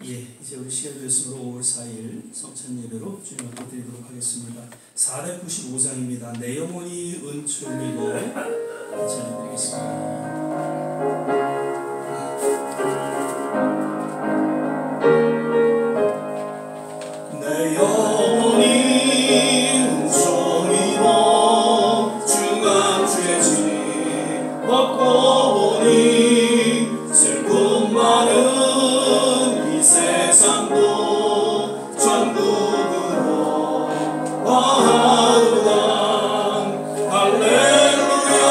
이제 우리 시간 됐으므로 5월 4일 성찬 예배로 주님 앞에 드리도록 하겠습니다. 495장입니다. 내 영혼이 은총이로 전해드리겠습니다. 내 영혼이 은총이로 중한 죄짐 벗고 보니 슬픔 많은 이 세상도 천국으로 와하도다. 할렐루야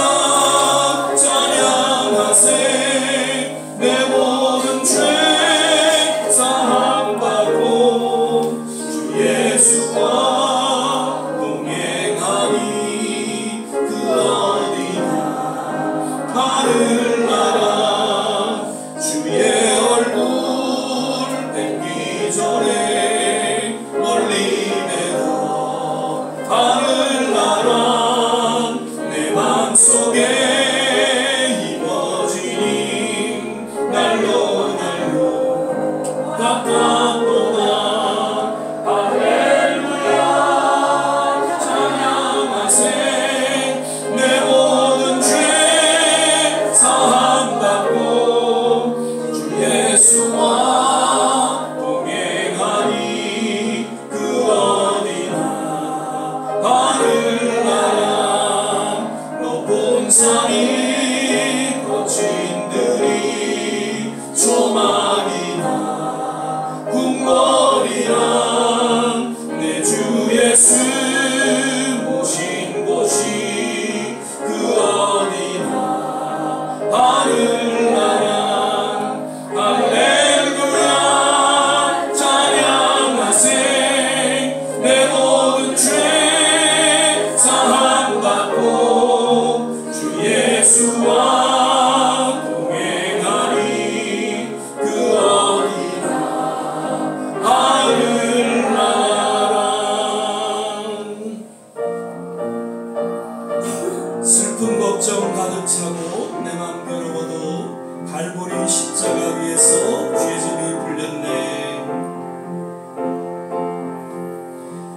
찬양하세. 내 모든 죄 사함받고 주 예수와 동행하니 그 어디나 하늘나라 주의 얼굴 뵙기 전에 멀리 내다 하늘나라 내 맘속에 이루어지니 날로 가깝도다. 할렐루야 찬양하세. 내 모든 죄 사함받고 주 예수와 동행하니 그 어디나 하늘나라 높은 산이 거친 들이 조막이나 궁궐이란 내 주 예수 모신 곳이 그 어디나 하늘나라. 할렐루야 찬양하세. 내 모든 죄 사함받고 주 예수와 동행하니 그 어디나 하늘나라. 슬픔 걱정 가득 차고 내 맘 괴로워도 갈보리 십자가 위에서 죄짐이 풀렸네.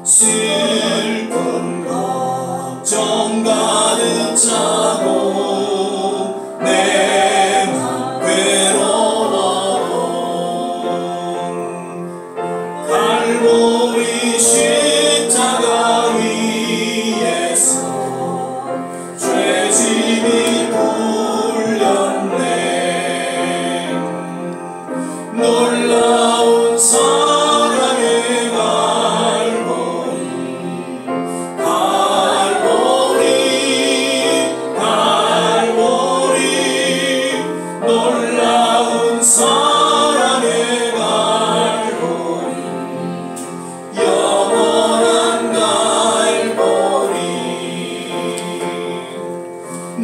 슬픔 걱정 가득 차고 내 맘 괴로워도 갈보리 십자가 위에서 죄짐이 풀렸네. 놀라운 사랑의 갈보리 놀라운 사랑의 갈보리 영원한 갈보리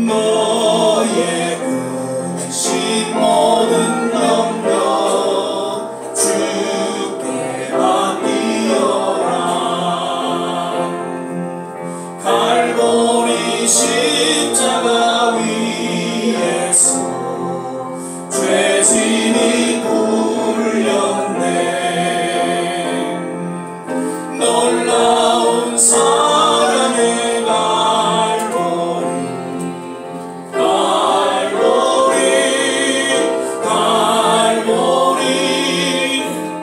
너의 근심 모든 염려 주께 맡기어라. 갈보리 십자가 위에서 죄짐이 풀렸네. 놀라운 사랑의 갈보리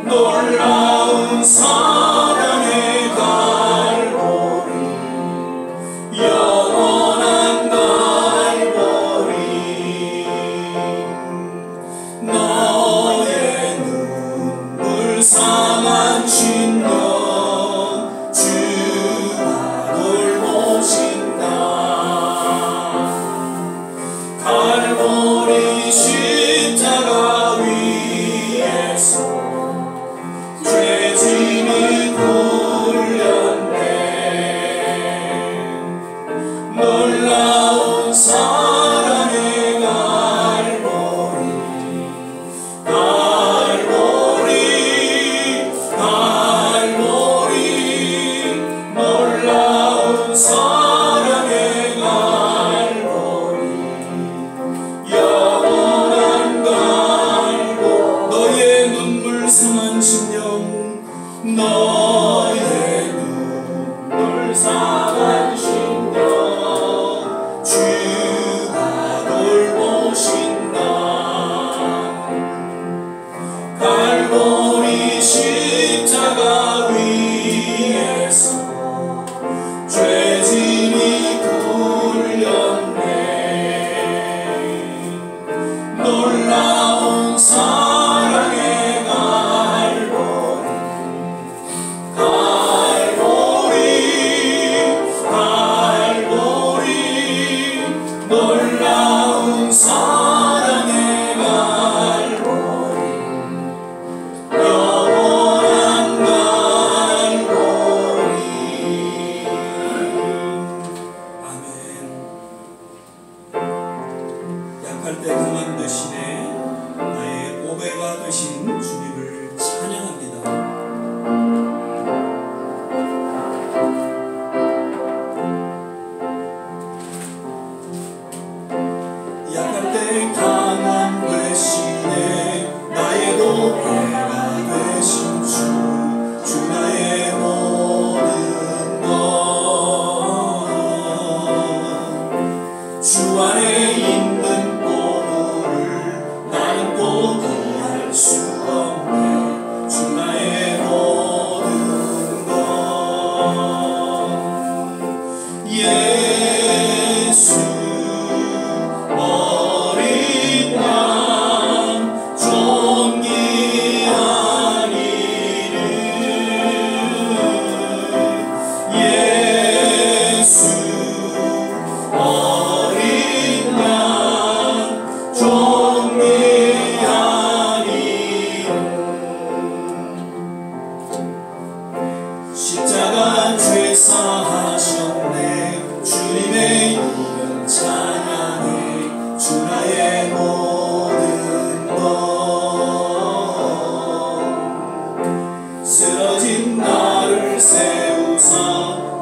놀라운 사랑의 갈보리 영원한 갈보리 너의 눈물 상한 심령 주가 돌보신다. 갈보리 십자가 위에서 죄짐이 풀렸네. 놀라운 사랑의 갈보리 되신 주님을 찬양합니다. 약할 때 강함 되시네 나의 보배가 되신 주 나의 모든 것 주 안에 있는 보물을 나는 포기할 수 없네 주 나의 모든 것 예수 어린 양 존귀한 이름 예수 어린 양 존귀한 이름 십자가 죄 사하셨네 주님의 이름 찬양해 주 나의 모든 것 쓰러진 나를 세우사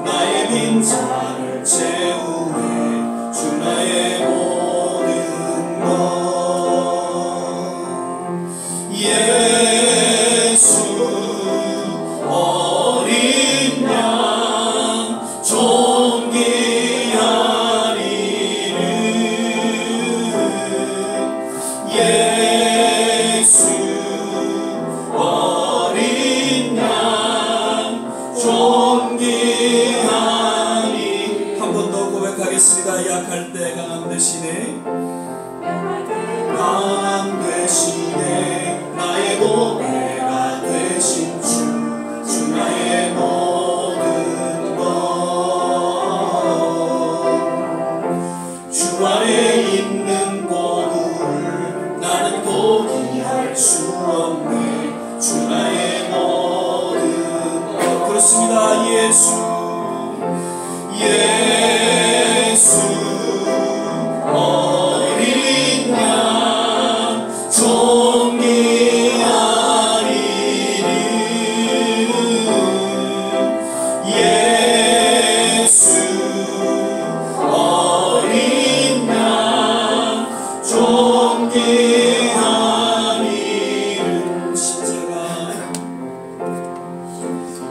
나의 빈자를 채우네 주 나의 모든 것 예수 어린 양 존귀한 이름 예수 어린 양 존귀한 이름 한 번 더 고백하겠습니다. 약할 때 강함 되시네 강함 되시네 나의 보배가 되신 주 나의 모든 것 주 안에 있는 보물을 나는 포기할 수 없네 주 나의 모든 것 그렇습니다. 예수 어린 양 존귀한 이름 예수 어린 양 존귀한 이름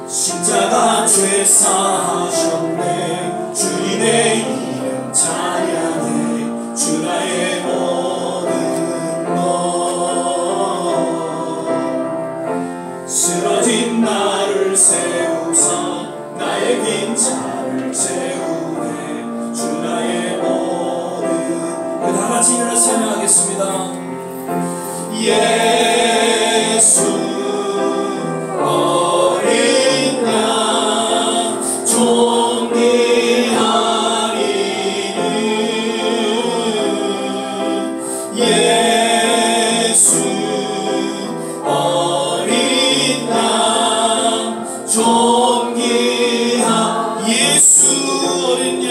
십자가 죄 사하셨네 주님의 이름 찬양해 주 나의 모든 것 쓰러진 나를 세우사 나의 빈자를 채우네 주 나의 모든 다 같이 일어나 찬양하겠습니다. 예수 어린 양 존귀한 이름 예수 어린 양 존귀한 예수 어린 양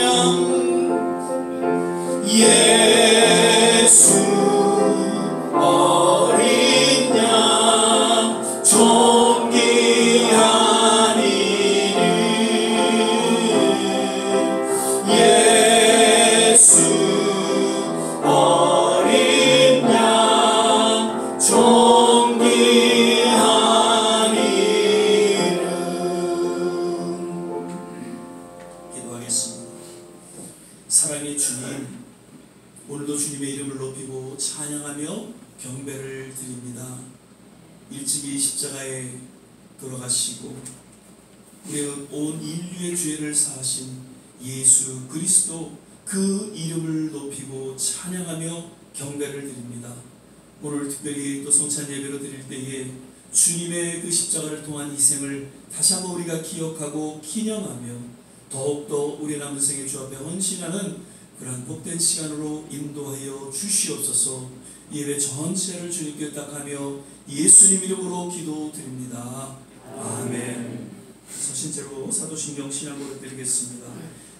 예수 어린 양 존귀한 이름 예수 어린 양 존귀한 이름 기도하겠습니다. 사랑의 주님 오늘도 주님의 이름을 높이고 찬양하며 경배를 드립니다. 일찍이 십자가에 돌아가시고 우리의 온 인류의 죄를 사하신 예수 그리스도 그 이름을 높이고 찬양하며 경배를 드립니다. 오늘 특별히 또 성찬 예배로 드릴 때에 주님의 그 십자가를 통한 희생을 다시 한번 우리가 기억하고 기념하며 더욱더 우리 남은 생애 주 앞에 헌신하는 그러한 복된 시간으로 인도하여 주시옵소서. 예배 전체를 주님께 탁하며 예수님 이름으로 기도드립니다. 아멘. 서신체로 사도신경 신앙고를 드리겠습니다.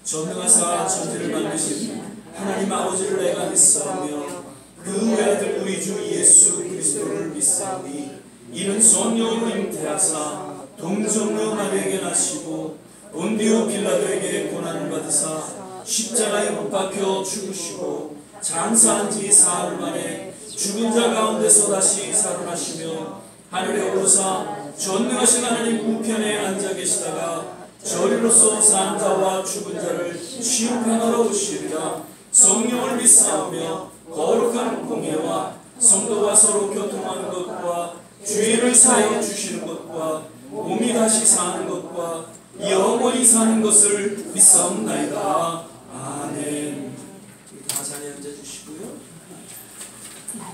전능하사 천지를 만드신 하나님 아버지를 내가 믿사오며 그 외아들 우리 주 예수 그리스도를 믿사오니 이는 성령으로 잉태하사 동정녀 마리아에게 나시고 본디오 빌라도에게 고난을 받으사 십자가에 못 박혀 죽으시고 장사한 지 사흘 만에 죽은 자 가운데서 다시 살아나시며 하늘에 오르사 전능하신 하나님 우편에 앉아 계시다가 저리로서 산 자와 죽은 자를 심판하러 오시리라. 성령을 믿사오며 거룩한 공예와 성도와 서로 교통하는 것과 죄를 사하여 주시는 것과 몸이 다시 사는 것과 영원히 사는 것을 믿사옵나이다. 아멘. 다 자리에 앉아주시고요.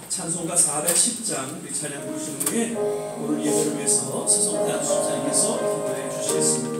찬송가 410장 우리 찬양 부르신 후에 오늘 예배를 위해서 서성대한 수장님께서 기도해 주시겠습니다.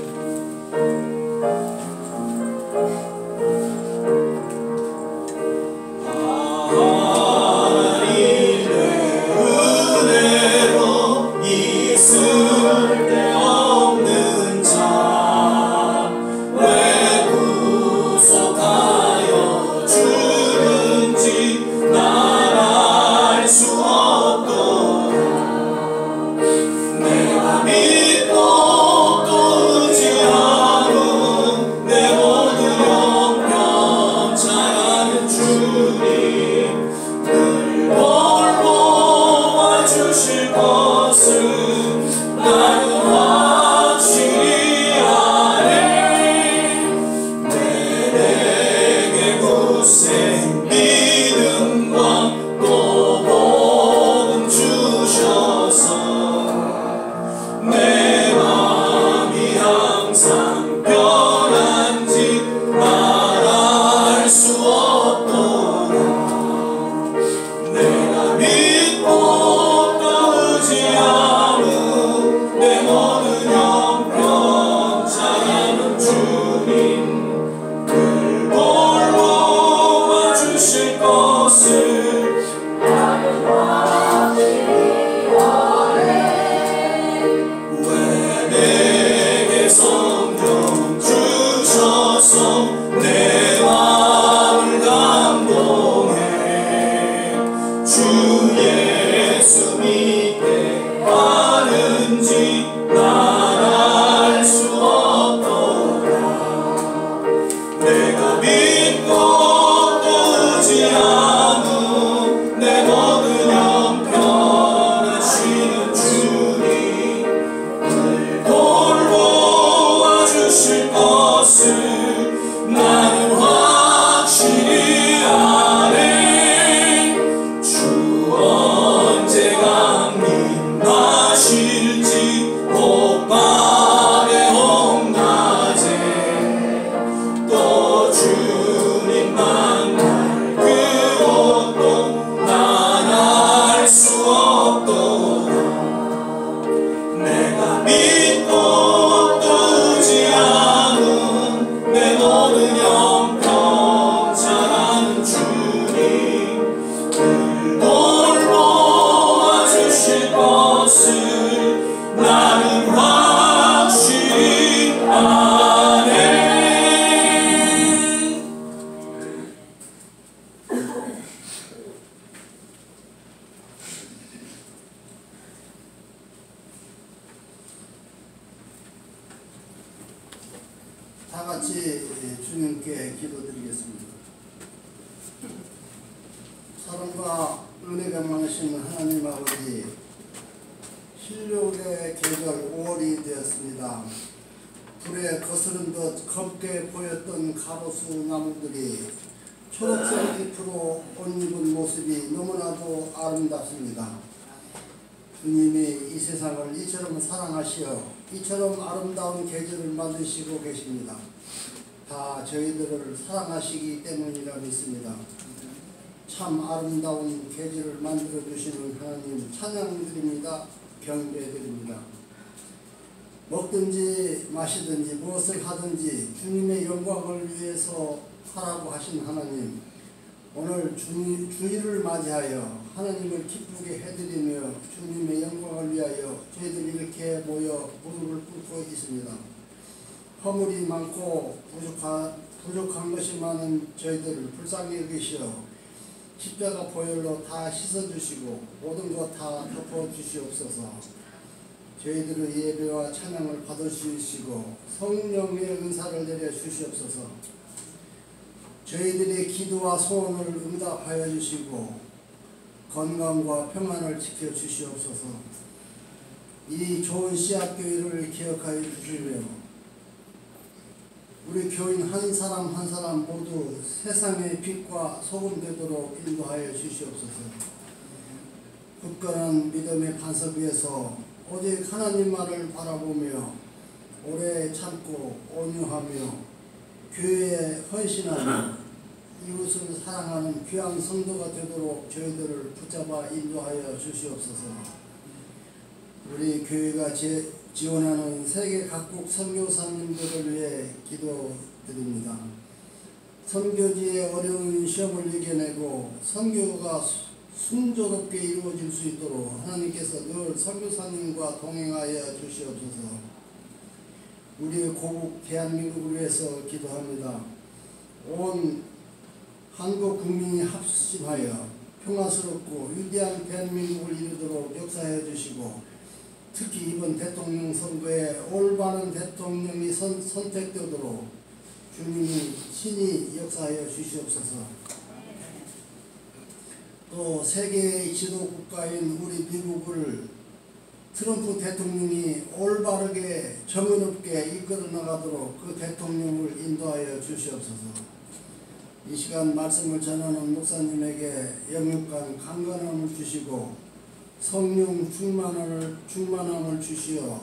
다 같이 주님께 기도드리겠습니다. 사랑과 은혜가 많으신 하나님 아버지, 신력의 계절 5월이 되었습니다. 불에 거스른 듯 검게 보였던 가로수 나무들이 초록색 잎으로 옷 입은 모습이 너무나도 아름답습니다. 주님이 이 세상을 이처럼 사랑하시어 이처럼 아름다운 계절을 만드시고 계십니다. 다 저희들을 사랑하시기 때문이라 믿습니다. 참 아름다운 계절을 만들어 주시는 하나님 찬양드립니다. 경배드립니다. 먹든지 마시든지 무엇을 하든지 주님의 영광을 위해서 하라고 하신 하나님, 오늘 주일을 맞이하여 하나님을 기쁘게 해드리며 주님의 영광을 위하여 저희들이 이렇게 모여 무릎을 꿇고 있습니다. 허물이 많고 부족한 것이 많은 저희들을 불쌍히 여기시어 십자가 보혈로 다 씻어주시고 모든 것 다 덮어주시옵소서. 저희들의 예배와 찬양을 받아주시고 성령의 은사를 내려 주시옵소서. 저희들의 기도와 소원을 응답하여 주시고 건강과 평안을 지켜주시옵소서. 이 좋은 씨앗교회를 기억하여 주시며 우리 교인 한 사람 한 사람 모두 세상의 빛과 소금 되도록 인도하여 주시옵소서. 굳건한 믿음의 반석 위에서 오직 하나님만을 바라보며 오래 참고 온유하며 교회에 헌신하며 이웃을 사랑하는 귀한 성도가 되도록 저희들을 붙잡아 인도하여 주시옵소서. 우리 교회가 지원하는 세계 각국 선교사님들을 위해 기도드립니다. 선교지의 어려운 시험을 이겨내고 선교가 순조롭게 이루어질 수 있도록 하나님께서 늘 선교사님과 동행하여 주시옵소서. 우리의 고국 대한민국을 위해서 기도합니다. 온 한국 국민이 합심하여 평화스럽고 위대한 대한민국을 이루도록 역사해 주시고 특히 이번 대통령 선거에 올바른 대통령이 선택되도록 주님이 친히 역사하여 주시옵소서. 또 세계의 지도 국가인 우리 미국을 트럼프 대통령이 올바르게 정의롭게 이끌어 나가도록 그 대통령을 인도하여 주시옵소서. 이 시간 말씀을 전하는 목사님에게 영육간 강건함을 주시고 성령 충만함을 주시어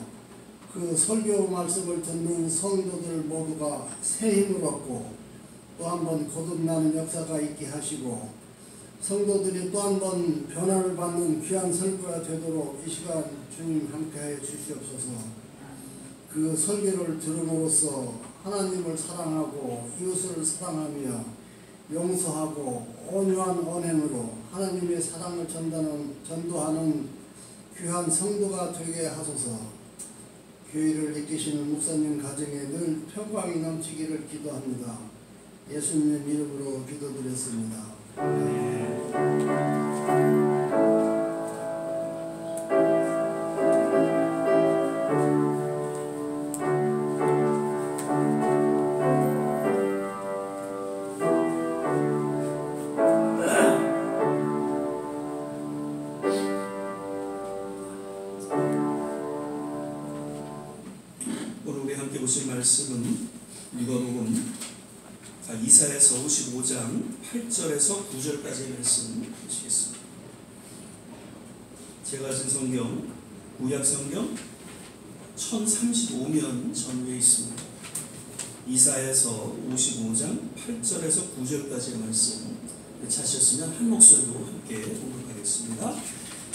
그 설교 말씀을 듣는 성도들 모두가 새 힘을 얻고 또 한 번 거듭나는 역사가 있게 하시고 성도들이 또 한 번 변화를 받는 귀한 설교가 되도록 이 시간 주님 함께하여 주시옵소서. 그 설교를 들음으로써 하나님을 사랑하고 이웃을 사랑하며 용서하고 온유한 언행으로 하나님의 사랑을 전도하는 귀한 성도가 되게 하소서. 교회를 이끄시는 목사님 가정에 늘 평강이 넘치기를 기도합니다. 예수님 이름으로 기도드렸습니다. 오늘 우리 함께 보실 말씀은 누가복음 이사야서 55장 8절에서 9절까지의 말씀 보시겠습니다. 제가 가진 성경, 구약 성경 1035면 전후에 있습니다. 이사야서 55장 8절에서 9절까지의 말씀 찾으셨으면 한 목소리로 함께 봉독하겠습니다.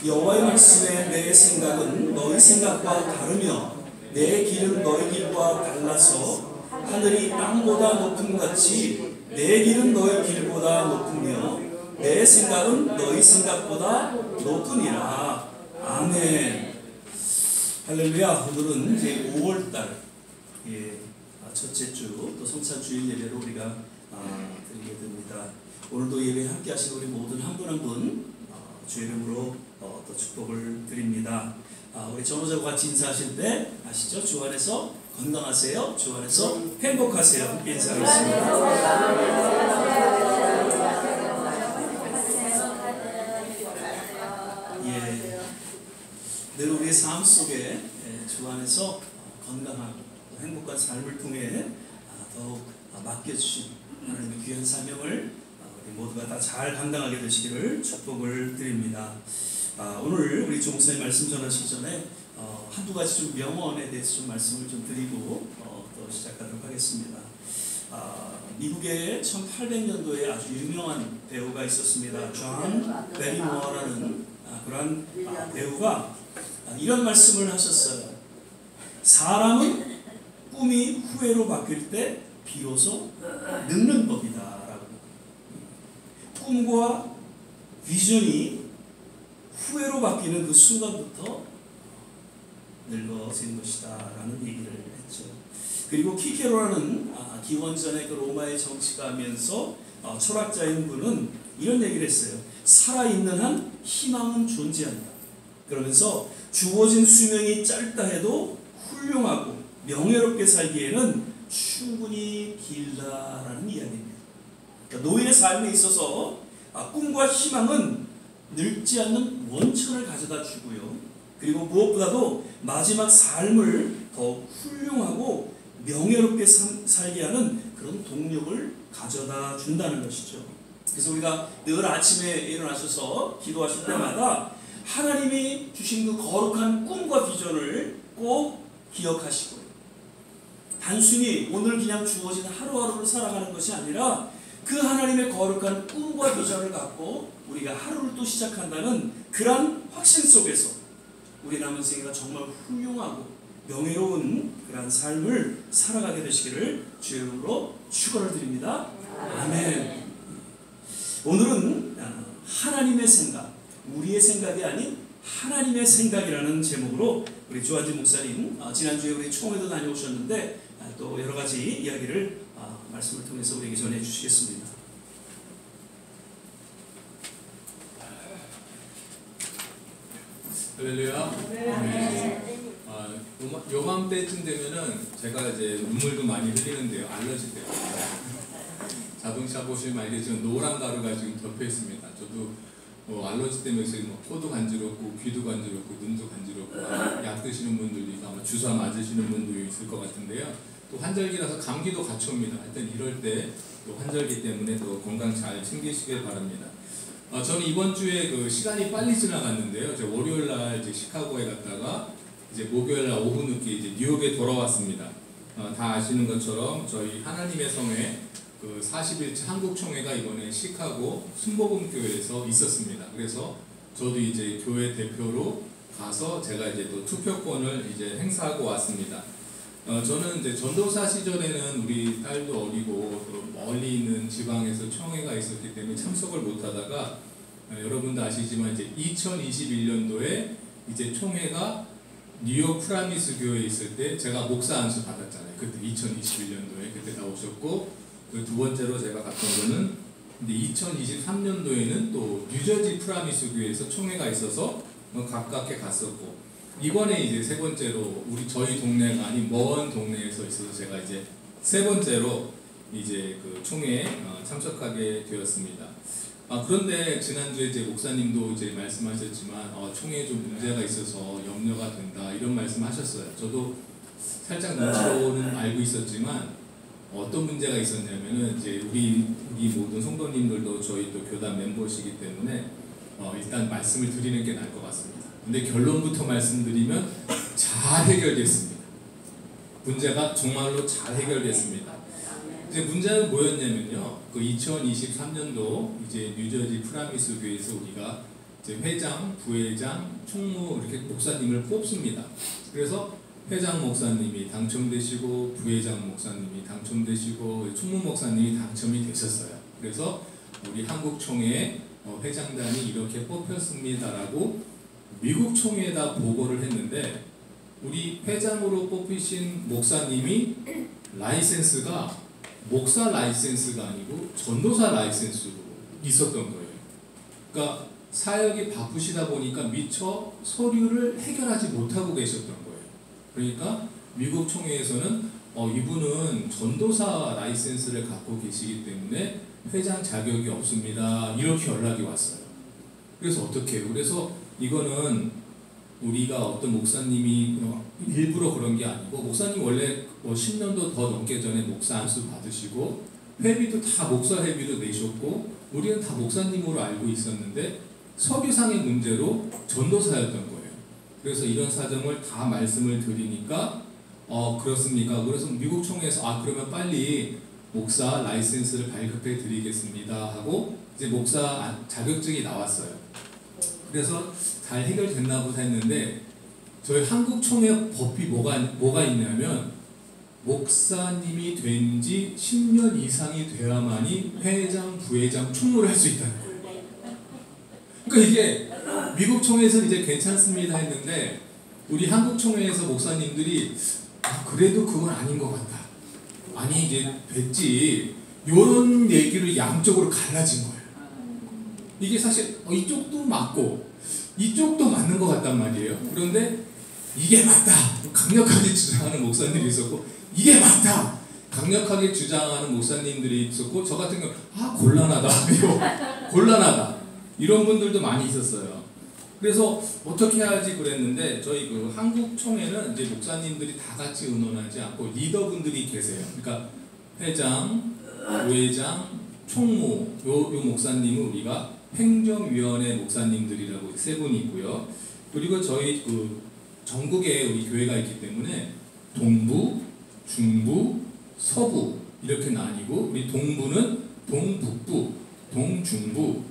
여호와의 말씀에 내 생각은 너희 생각과 다르며 내 길은 너희 길과 달라서 하늘이 땅보다 높음 같이 내 길은 너희 길보다 높으며 내 생각은 너희 생각보다 높으니라. 아멘. 할렐루야. 오늘은 이제 5월달 첫째 주 또 성찬 주일 예배로 우리가 드리게 됩니다. 오늘도 예배 함께 하신 우리 모든 한 분 한 분 주 이름으로 또 축복을 드립니다. 우리 전호자와 같이 인사하실 때 아시죠? 주 안에서 건강하세요. 주 안에서 행복하세요. 함께 인사하겠습니다. 예, 늘 우리의 삶 속에 주 안에서 건강하고 행복한 삶을 통해 더욱 맡겨주신 하나님의 귀한 사명을 우리 모두가 다 잘 감당하게 되시기를 축복을 드립니다. 오늘 우리 조 목사님 말씀 전하시기 전에 한두 가지 좀 명언에 대해서 좀 말씀을 좀 드리고 또 시작하도록 하겠습니다. 미국의 1800년도에 아주 유명한 배우가 있었습니다. 존 베리모어라는 그런 배우가 이런 말씀을 하셨어요. 사람은 꿈이 후회로 바뀔 때 비로소 늙는 법이다 라고. 꿈과 비전이 후회로 바뀌는 그 순간부터 늙어진 것이다 라는 얘기를 했죠. 그리고 키케로라는 기원전의 그 로마의 정치가면서 철학자인 분은 이런 얘기를 했어요. 살아있는 한 희망은 존재한다. 그러면서 주어진 수명이 짧다 해도 훌륭하고 명예롭게 살기에는 충분히 길다라는 이야기입니다. 그러니까 노인의 삶에 있어서 꿈과 희망은 늙지 않는 원천을 가져다 주고요. 그리고 무엇보다도 마지막 삶을 더 훌륭하고 명예롭게 살게 하는 그런 동력을 가져다 준다는 것이죠. 그래서 우리가 늘 아침에 일어나셔서 기도하실 때마다 하나님이 주신 그 거룩한 꿈과 비전을 꼭 기억하시고요. 단순히 오늘 그냥 주어진 하루하루를 살아가는 것이 아니라 그 하나님의 거룩한 꿈과 비전을 갖고 우리가 하루를 또 시작한다는 그런 확신 속에서 우리 남은 생애가 정말 훌륭하고 명예로운 그런 삶을 살아가게 되시기를 주의 이름으로 축원을 드립니다. 아멘. 오늘은 하나님의 생각, 우리의 생각이 아닌 하나님의 생각이라는 제목으로 우리 조한진 목사님 지난주에 우리 총회도 다녀오셨는데 또 여러 가지 이야기를 말씀을 통해서 우리에게 전해 주시겠습니다. 할렐루야. 네. 요맘때쯤 되면은 제가 이제 눈물도 많이 흘리는데요. 알러지 때문에. 자동차 보시면 알겠지만 노란 가루가 지금 덮여 있습니다. 저도 알러지 때문에 코도 간지럽고 귀도 간지럽고 눈도 간지럽고 약 드시는 분들도 있고 아마 주사 맞으시는 분도 있을 것 같은데요. 또 환절기라서 감기도 같이 옵니다. 하여튼 이럴 때 또 환절기 때문에 또 건강 잘 챙기시길 바랍니다. 저는 이번 주에 그 시간이 빨리 지나갔는데요. 저 월요일 날 이제 시카고에 갔다가 이제 목요일 날 오후 늦게 이제 뉴욕에 돌아왔습니다. 다 아시는 것처럼 저희 하나님의 성회 그 40일째 한국총회가 이번에 시카고 순복음교회에서 있었습니다. 그래서 저도 이제 교회 대표로 가서 제가 이제 또 투표권을 이제 행사하고 왔습니다. 저는 이제 전도사 시절에는 우리 딸도 어리고 또 멀리 있는 지방에서 총회가 있었기 때문에 참석을 못하다가 여러분도 아시지만 이제 2021년도에 이제 총회가 뉴욕 프라미스 교회에 있을 때 제가 목사 안수 받았잖아요. 그때 2021년도에 그때 나오셨고 그 두 번째로 제가 갔던 거는 근데 2023년도에는 또 뉴저지 프라미스 교회에서 총회가 있어서 가깝게 갔었고 이번에 이제 세 번째로 저희 동네가 아닌 먼 동네에서 있어서 제가 이제 세 번째로 이제 그 총회에 참석하게 되었습니다. 그런데 지난주에 이제 목사님도 이제 말씀하셨지만 총회에 좀 문제가 있어서 염려가 된다 이런 말씀하셨어요. 저도 살짝 눈치로는 알고 있었지만 어떤 문제가 있었냐면은 이제 우리 모든 성도님들도 저희 또 교단 멤버시기 때문에 일단 말씀을 드리는 게 나을 것 같습니다. 근데 결론부터 말씀드리면 잘 해결됐습니다. 문제가 정말로 잘 해결됐습니다. 이제 문제는 뭐였냐면요. 그 2023년도 이제 뉴저지 프라미스 교회에서 우리가 이제 회장, 부회장, 총무 이렇게 목사님을 뽑습니다. 그래서 회장 목사님이 당첨되시고 부회장 목사님이 당첨되시고 총무 목사님이 당첨이 되셨어요. 그래서 우리 한국 총회의 회장단이 이렇게 뽑혔습니다라고 미국 총회에다 보고를 했는데 우리 회장으로 뽑히신 목사님이 라이센스가 목사 라이센스가 아니고 전도사 라이센스로 있었던 거예요. 그러니까 사역이 바쁘시다 보니까 미처 서류를 해결하지 못하고 계셨던 거예요. 그러니까 미국 총회에서는 이분은 전도사 라이센스를 갖고 계시기 때문에 회장 자격이 없습니다. 이렇게 연락이 왔어요. 그래서 어떻게 해요? 그래서 이거는 우리가 어떤 목사님이 일부러 그런 게 아니고 목사님 원래 10년도 더 넘게 전에 목사 안수 받으시고 회비도 다 목사 회비도 내셨고 우리는 다 목사님으로 알고 있었는데 서류상의 문제로 전도사였던 거예요. 그래서 이런 사정을 다 말씀을 드리니까 그렇습니까? 그래서 미국 총회에서 그러면 빨리 목사 라이센스를 발급해 드리겠습니다 하고 이제 목사 자격증이 나왔어요. 그래서 잘 해결됐나 보다 했는데 저희 한국 총회 법이 뭐가 있냐면 목사님이 된 지 10년 이상이 돼야만이 회장, 부회장, 총무를 할 수 있다는 거예요. 그러니까 이게 미국 총회에서는 이제 괜찮습니다 했는데 우리 한국 총회에서 목사님들이 그래도 그건 아닌 것 같다. 아니 이제 됐지. 이런 얘기를 양쪽으로 갈라진 거예요. 이게 사실 이쪽도 맞고 이쪽도 맞는 것 같단 말이에요. 그런데 이게 맞다 강력하게 주장하는 목사님들이 있었고, 이게 맞다 강력하게 주장하는 목사님들이 있었고, 저 같은 경우 곤란하다 이거 곤란하다 이런 분들도 많이 있었어요. 그래서 어떻게 해야지 그랬는데, 저희 그 한국 총회는 이제 목사님들이 다 같이 의논하지 않고 리더분들이 계세요. 그러니까 회장, 부회장, 총무, 요 목사님은 우리가 행정위원회 목사님들이라고 세 분이 있고요. 그리고 저희 그 전국에 우리 교회가 있기 때문에 동부, 중부, 서부 이렇게 나뉘고, 우리 동부는 동북부, 동중부,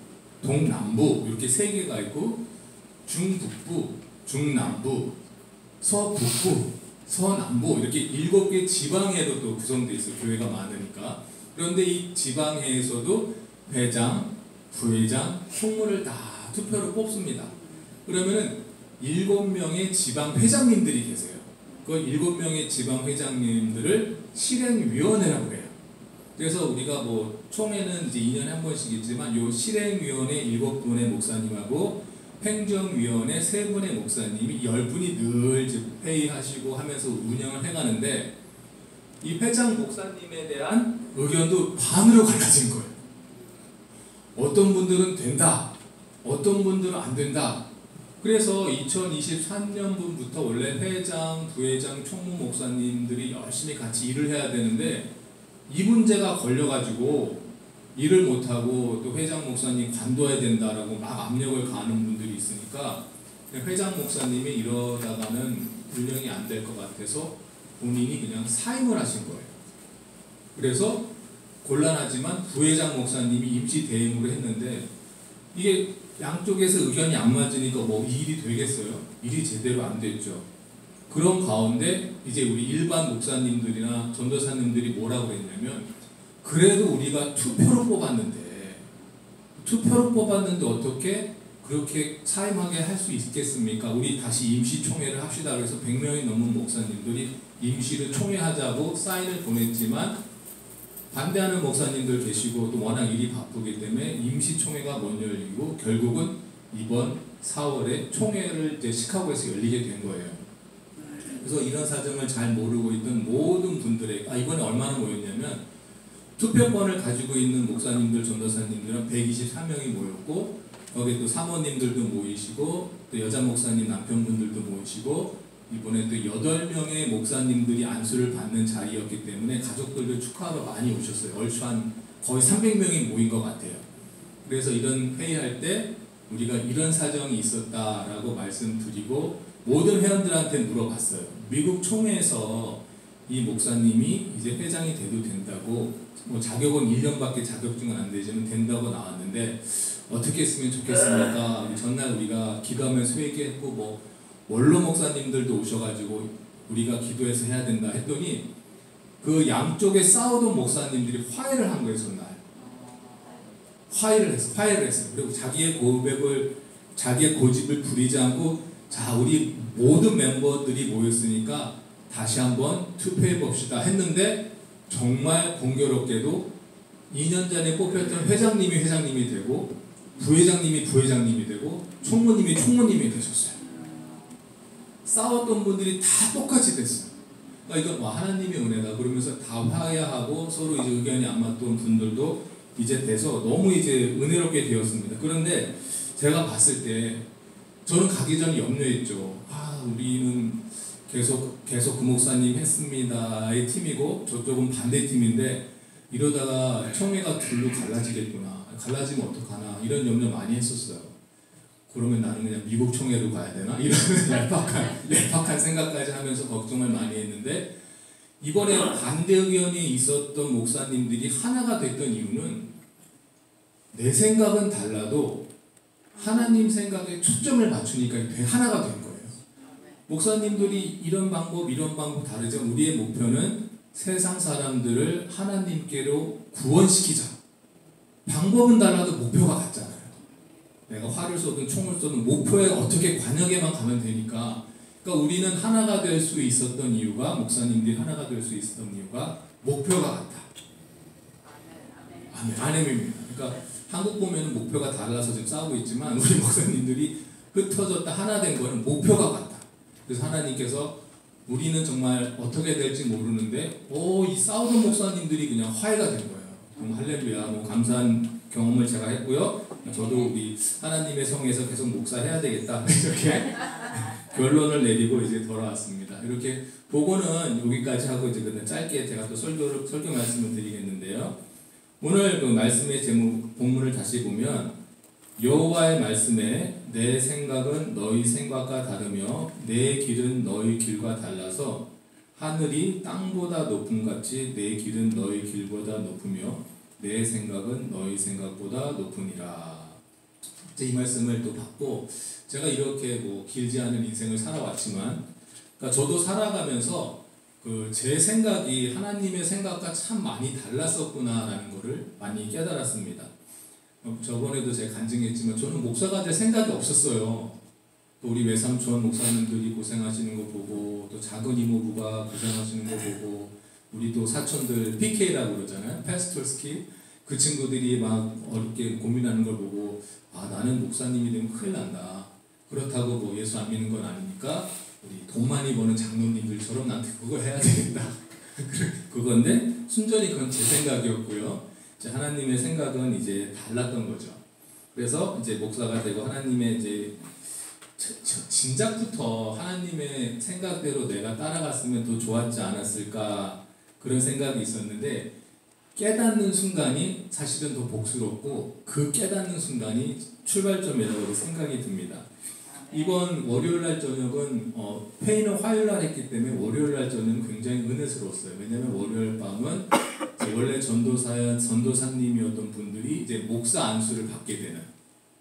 동남부 이렇게 세 개가 있고, 중북부, 중남부, 서북부, 서남부 이렇게 7개 지방회로 또 구성되어 있어요. 교회가 많으니까. 그런데 이 지방회에서도 회장, 부회장, 총무를 다 투표로 뽑습니다. 그러면은 7명의 지방 회장님들이 계세요. 그 7명의 지방 회장님들을 실행위원회라고 해요. 그래서 우리가 뭐 총회는 이제 2년에 한 번씩 있지만, 요 실행위원회 7분의 목사님하고 행정위원회 3분의 목사님이 10분이 늘 이제 회의하시고 하면서 운영을 해가는데, 이 회장 목사님에 대한 의견도 반으로 갈라진 거예요. 어떤 분들은 된다, 어떤 분들은 안 된다. 그래서 2023년분부터 원래 회장, 부회장, 총무 목사님들이 열심히 같이 일을 해야 되는데, 이 문제가 걸려가지고 일을 못하고 또 회장 목사님 관둬야 된다라고 막 압력을 가하는 분들이 있으니까, 회장 목사님이 이러다가는 운영이 안 될 것 같아서 본인이 그냥 사임을 하신 거예요. 그래서 곤란하지만 부회장 목사님이 임시 대행으로 했는데, 이게 양쪽에서 의견이 안 맞으니까 뭐 일이 되겠어요? 일이 제대로 안 됐죠. 그런 가운데 이제 우리 일반 목사님들이나 전도사님들이 뭐라고 했냐면, 그래도 우리가 투표로 뽑았는데 어떻게 그렇게 사임하게 할 수 있겠습니까? 우리 다시 임시총회를 합시다. 그래서 100명이 넘는 목사님들이 임시를 총회하자고 사인을 보냈지만, 반대하는 목사님들 계시고 또 워낙 일이 바쁘기 때문에 임시총회가 못 열리고, 결국은 이번 4월에 총회를 이제 시카고에서 열리게 된 거예요. 그래서 이런 사정을 잘 모르고 있던 모든 분들에게, 이번에 얼마나 모였냐면, 투표권을 가지고 있는 목사님들, 전도사님들은 123명이 모였고, 거기에 또 사모님들도 모이시고, 또 여자 목사님 남편분들도 모이시고, 이번에 또 8명의 목사님들이 안수를 받는 자리였기 때문에 가족들도 축하하러 많이 오셨어요. 얼추 한 거의 300명이 모인 것 같아요. 그래서 이런 회의할 때 우리가 이런 사정이 있었다라고 말씀드리고, 모든 회원들한테 물어봤어요. 미국 총회에서 이 목사님이 이제 회장이 돼도 된다고, 뭐 자격은 1년밖에 자격증은 안 되지만 된다고 나왔는데 어떻게 했으면 좋겠습니까? 전날 우리가 기도하면서 회개했고, 뭐 원로 목사님들도 오셔가지고 우리가 기도해서 해야 된다 했더니, 그 양쪽에 싸우던 목사님들이 화해를 한 거예요. 전날 화해를 했어요. 그리고 자기의 고백을, 자기의 고집을 부리지 않고, 자, 우리 모든 멤버들이 모였으니까 다시 한번 투표해 봅시다 했는데, 정말 공교롭게도 2년 전에 뽑혔던 회장님이 되고, 부회장님이 되고, 총무님이 되셨어요. 싸웠던 분들이 다 똑같이 됐어요. 그러니까 이건 하나님의 은혜다 그러면서 다 화해하고, 서로 이제 의견이 안 맞던 분들도 이제 돼서 너무 이제 은혜롭게 되었습니다. 그런데 제가 봤을 때 저는 가기 전에 염려했죠. 우리는 계속 그 목사님 했습니다의 팀이고, 저쪽은 반대 팀인데 이러다가 총회가 둘로 갈라지겠구나, 갈라지면 어떡하나, 이런 염려 많이 했었어요. 그러면 나는 그냥 미국 총회로 가야 되나, 이런 얄팍한 생각까지 하면서 걱정을 많이 했는데, 이번에 반대 의견이 있었던 목사님들이 하나가 됐던 이유는, 내 생각은 달라도 하나님 생각에 초점을 맞추니까 하나가 된 거예요. 목사님들이 이런 방법 다르지만 우리의 목표는 세상 사람들을 하나님께로 구원시키자. 방법은 달라도 목표가 같잖아요. 내가 활을 쏘든 총을 쏘든 목표에 어떻게 관역에만 가면 되니까. 그러니까 우리는 하나가 될 수 있었던 이유가, 목사님들이 하나가 될 수 있었던 이유가 목표가 같다. 아멘입니다. 그러니까 한국 보면 목표가 달라서 지금 싸우고 있지만 우리 목사님들이 흩어졌다 하나 된 거는 목표가 같다. 그래서 하나님께서 우리는 정말 어떻게 될지 모르는데 이 싸우던 목사님들이 그냥 화해가 된 거예요. 할렐루야. 뭐 감사한 경험을 제가 했고요. 저도 우리 하나님의 성에서 계속 목사해야 되겠다 이렇게 결론을 내리고 이제 돌아왔습니다. 이렇게 보고는 여기까지 하고 이제 그냥 짧게 제가 또 설교 말씀을 드리겠는데요. 오늘 그 말씀의 제목 본문을 다시 보면 여호와의 말씀에 내 생각은 너희 생각과 다르며 내 길은 너희 길과 달라서 하늘이 땅보다 높음 같이 내 길은 너희 길보다 높으며 내 생각은 너희 생각보다 높으니라. 이 말씀을 또 받고 제가 이렇게 뭐 길지 않은 인생을 살아왔지만 그러니까 저도 살아가면서 제 생각이 하나님의 생각과 참 많이 달랐었구나라는 것을 많이 깨달았습니다. 저번에도 제가 간증했지만 저는 목사가 될 생각이 없었어요. 또 우리 외삼촌 목사님들이 고생하시는 거 보고 또 작은 이모부가 고생하시는 거 보고 우리 또 사촌들 PK라고 그러잖아요. 패스톨 스킬. 그 친구들이 막 어렵게 고민하는 걸 보고 나는 목사님이 되면 큰일 난다. 그렇다고 뭐 예수 안 믿는 건 아니니까 우리 돈 많이 버는 장로님들처럼 나한테 그걸 해야 되겠다. 그건데 순전히 그건 제 생각이었고요. 이제 하나님의 생각은 이제 달랐던 거죠. 그래서 이제 목사가 되고 하나님의 이제 진작부터 하나님의 생각대로 내가 따라갔으면 더 좋았지 않았을까 그런 생각이 있었는데 깨닫는 순간이 사실은 더 복스럽고 그 깨닫는 순간이 출발점이라고 생각이 듭니다. 이번 월요일날 저녁은 회의는 화요일날 했기 때문에 월요일날 저녁은 굉장히 은혜스러웠어요. 왜냐하면 월요일 밤은 원래 전도사님이었던 분들이 이제 목사 안수를 받게 되는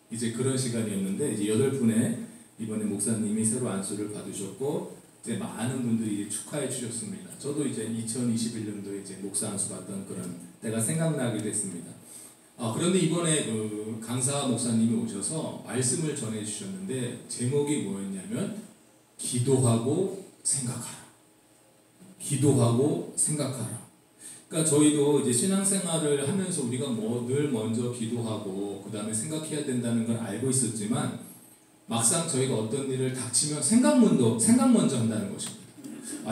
이제 그런 시간이었는데 이제 8분의 이번에 목사님이 새로 안수를 받으셨고 이제 많은 분들이 이제 축하해 주셨습니다. 저도 이제 2021년도에 이제 목사 안수 받던 그런 때가 생각나게 됐습니다. 그런데 이번에 강사 목사님이 오셔서 말씀을 전해 주셨는데 제목이 뭐였냐면 기도하고 생각하라. 기도하고 생각하라. 그러니까 저희도 이제 신앙생활을 하면서 우리가 늘 먼저 기도하고 그 다음에 생각해야 된다는 걸 알고 있었지만 막상 저희가 어떤 일을 닥치면 생각 먼저 한다는 것입니다.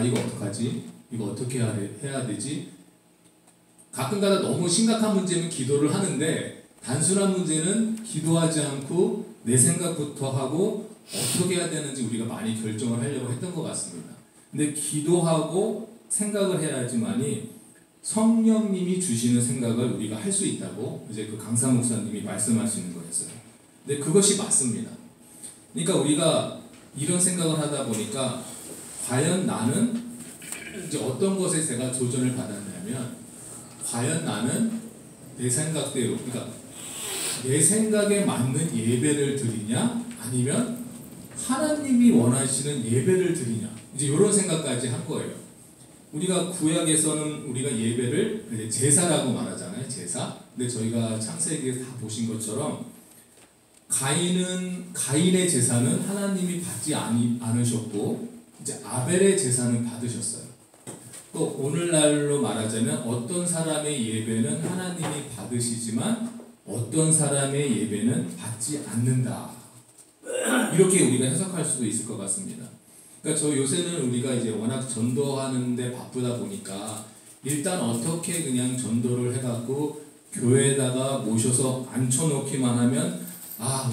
이거 어떡하지? 이거 어떻게 해야 되지? 가끔가다 너무 심각한 문제는 기도를 하는데 단순한 문제는 기도하지 않고 내 생각부터 하고 어떻게 해야 되는지 우리가 많이 결정을 하려고 했던 것 같습니다. 근데 기도하고 생각을 해야지만이 성령님이 주시는 생각을 우리가 할 수 있다고 이제 그 강사 목사님이 말씀하시는 거였어요. 근데 그것이 맞습니다. 그러니까 우리가 이런 생각을 하다 보니까 과연 나는 이제 어떤 것에 제가 조전을 받았냐면 과연 나는 내 생각대로 그러니까 내 생각에 맞는 예배를 드리냐 아니면 하나님이 원하시는 예배를 드리냐 이제 이런 생각까지 한 거예요. 우리가 구약에서는 우리가 예배를 제사라고 말하잖아요. 제사. 근데 저희가 창세기에서 다 보신 것처럼 가인의 제사는 하나님이 받지 않으셨고 이제 아벨의 제사는 받으셨어요. 또 오늘날로 말하자면 어떤 사람의 예배는 하나님이 받으시지만 어떤 사람의 예배는 받지 않는다. 이렇게 우리가 해석할 수도 있을 것 같습니다. 그러니까 저 요새는 우리가 이제 워낙 전도하는데 바쁘다 보니까 일단 어떻게 그냥 전도를 해갖고 교회에다가 모셔서 앉혀놓기만 하면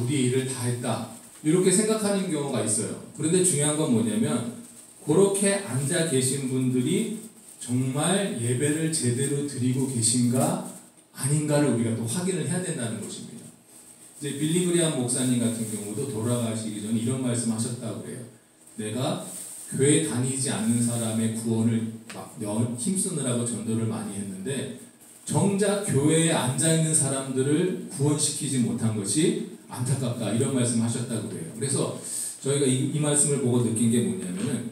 우리 일을 다 했다 이렇게 생각하는 경우가 있어요. 그런데 중요한 건 뭐냐면 그렇게 앉아 계신 분들이 정말 예배를 제대로 드리고 계신가 아닌가를 우리가 또 확인을 해야 된다는 것입니다. 이제 빌리 그레이엄 목사님 같은 경우도 돌아가시기 전에 이런 말씀하셨다고 그래요. 내가 교회 다니지 않는 사람의 구원을 막 힘쓰느라고 전도를 많이 했는데 정작 교회에 앉아있는 사람들을 구원시키지 못한 것이 안타깝다 이런 말씀하셨다고 그래요. 그래서 저희가 이 말씀을 보고 느낀 게 뭐냐면은